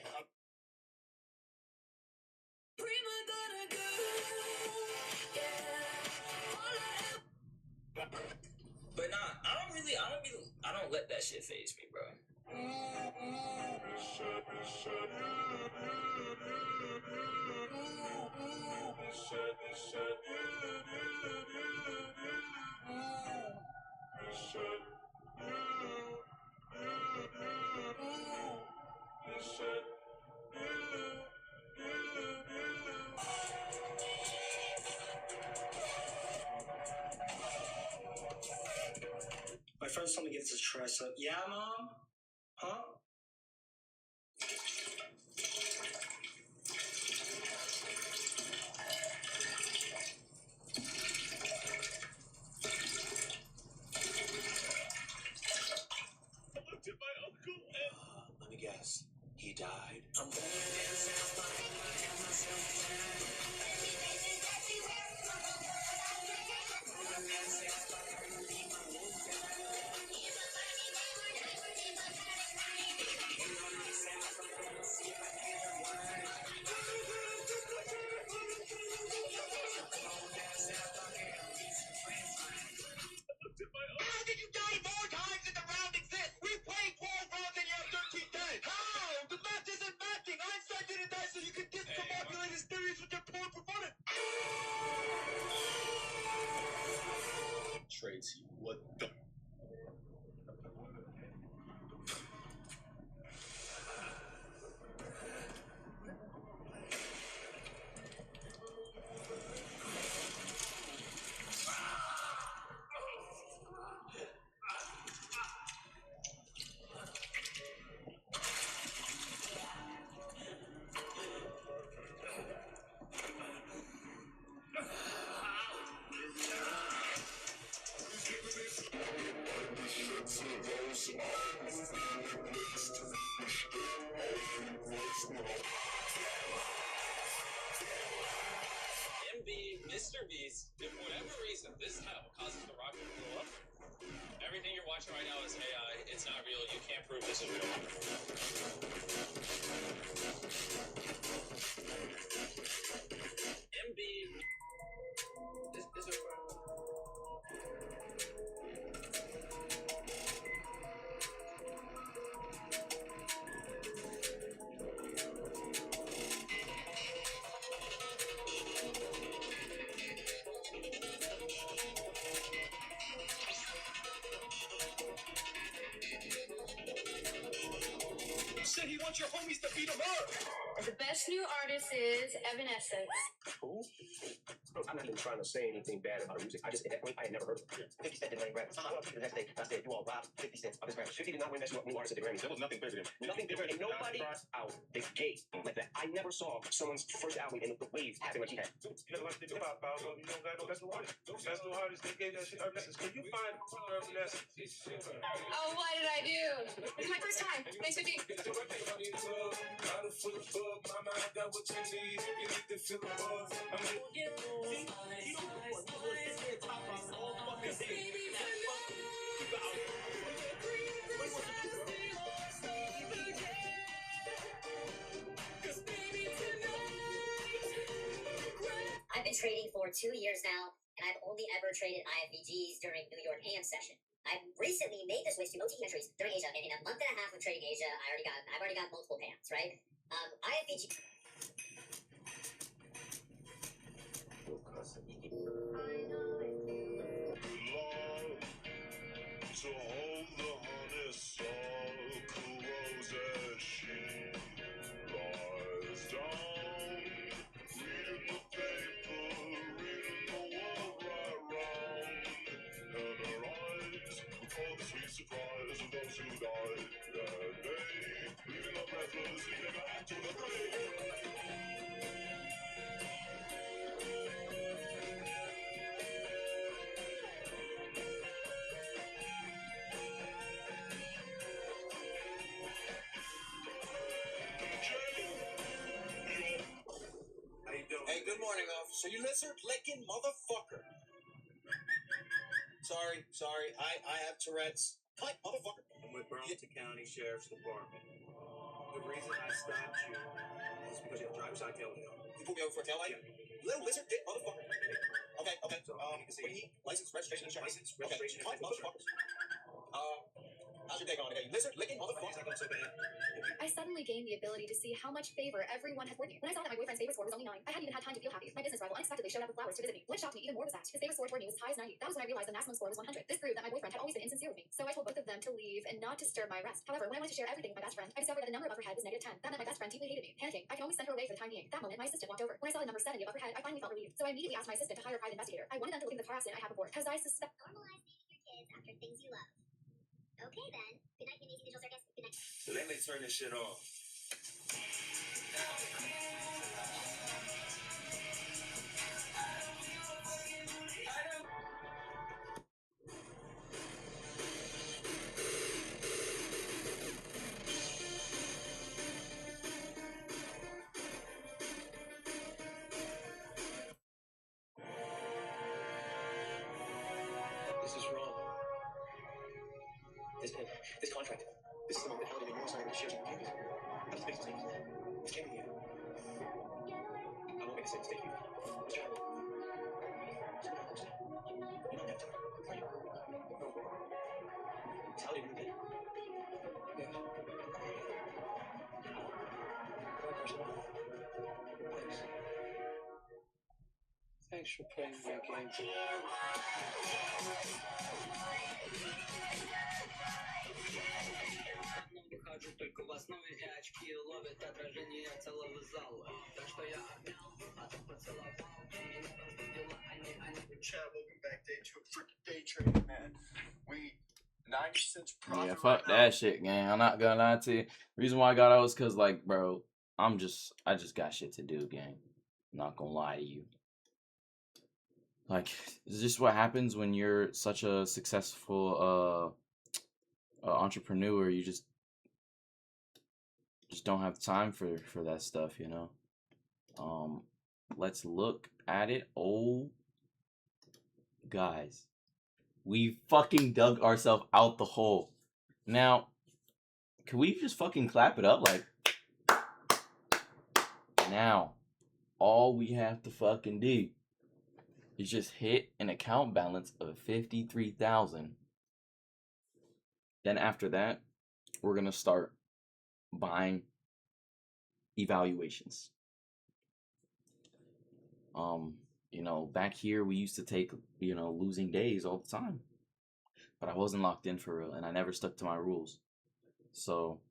But nah, I don't let that shit phase me, bro. My friends told me to give this a try, so yeah, Mom? Huh? Let me guess. He died. How did you die more times than the round exists? We played 12 rounds and you have 13 dead. How? The math isn't matching. Einstein didn't die so you could discombobulate his theories with your poor performance. Tracy, what the? MB, Mr. Beast, if for whatever reason this hell causes the rocket to blow up, everything you're watching right now is AI. It's not real. You can't prove this is real. MB, this is a Said he wants your homies to beat him up. The best new artist is Evanescence. Who? I'm not even trying to say anything bad about her music. I just, at that point, I had never heard of her. 50 Cent didn't win Grammys. The next day, I said, you all robbed 50 Cent of his Grammys. 50 did not win Best New Artist at the Grammys. There was nothing bigger than nothing bigger. And nobody brought out the gate like that. I never saw someone's first album and the wave happen like he had. You know what they do about Bow, you don't got no Best New Artist. Best New Artist, they gave that shit Evanescence. Can you find Evanescence? Oh, what did I do? It's my first time. Thanks, 50. I've been trading for 2 years now, and I've only ever traded IFBGs during New York AM session. I've recently made the switch to OT entries during Asia, and in a month and a half of trading Asia, I've already got multiple payouts, right? IFVG. To hold the honeysuckle rose as she lies down, reading the paper, reading the world right round, and her eyes recall the sweet surprise of those who died that day, leaving them breathless, leaving her back to the grave. Hey, good morning, officer. You lizard licking motherfucker. Sorry. I have Tourette's. Cut, motherfucker. I'm with Burlington County Sheriff's Department. The reason I stopped you is because you have driver's side taillight on. You pulled me over for a taillight? Yeah. Little lizard dick motherfucker. Okay. So, you can see What do you need? License, registration, insurance. license, registration, Okay. Cut, and insurance. motherfuckers. How's your day going today? You lizard licking motherfucker. It's not going so bad. I suddenly gained the ability to see how much favor everyone had for me. When I saw that my boyfriend's favor score was only 9, I hadn't even had time to feel happy. My business rival unexpectedly showed up with flowers to visit me. What shocked me even more was that his favor score toward me was as high as 90. That was when I realized the maximum score was 100. This proved that my boyfriend had always been insincere with me. So I told both of them to leave and not disturb my rest. However, when I went to share everything with my best friend, I discovered that the number above her head was -10. That meant my best friend deeply hated me. Panicking, I can only send her away for the time being. That moment, my assistant walked over. When I saw the number 70 above her head, I finally felt relieved. So I immediately asked my assistant to hire a private investigator. I wanted them to look into the car accident I had before, because I suspect. Normalize naming your kids after things you love. Okay then. Good night, amazing digital circus. Good night. So let me turn this shit off. This is wrong. This contract. This is the moment that held in your side of the shares of the campus. How does business name? It's camping here. I won't make a mistake here. Mr. Howard. So what happens now? You don't have time, are you? No. It's how they moved in. Yeah. Quite personal. Thanks. Thanks for playing my game. Выхожу только в основе и очки ловят отражение целого зала. Так что я обнял, а ты поцеловал. Меня разбудила Chat, welcome back. Day 2 freaking day trading, man. We 90 cents profit. Yeah, fuck that shit, gang. I'm not gonna lie to you. Reason why I got out was cause like, bro, I just got shit to do, gang. Not gonna lie to you. Like, it's just what happens when you're such a successful entrepreneur. You just don't have time for that stuff, you know. Let's look at it. Oh, guys, we fucking dug ourselves out the hole. Now, can we just fucking clap it up? Like, now, all we have to fucking do is just hit an account balance of 53,000. Then after that, we're gonna start buying evaluations. You know, back here we used to take, you know, losing days all the time. But I wasn't locked in for real, and I never stuck to my rules. So,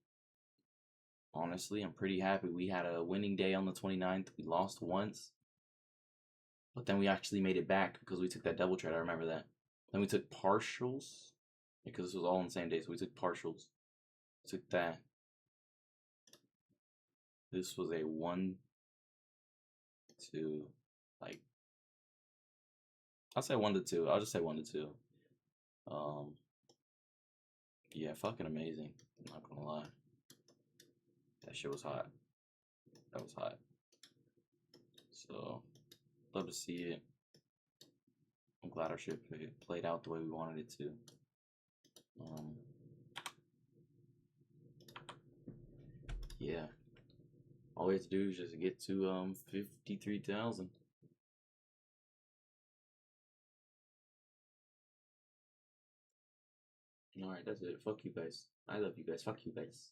honestly, I'm pretty happy. We had a winning day on the 29th. We lost once. But then we actually made it back because we took that double trade. I remember that. Then we took partials. Because this was all on the same day, so we took partials. Took that. This was a 1 to, like, I'll say 1 to 2. I'll just say 1 to 2. Yeah, fucking amazing. I'm not gonna lie. That shit was hot. That was hot. So, love to see it. I'm glad our shit played out the way we wanted it to. Yeah. All we have to do is just get to 53,000. Alright, that's it. Fuck you guys. I love you guys. Fuck you guys.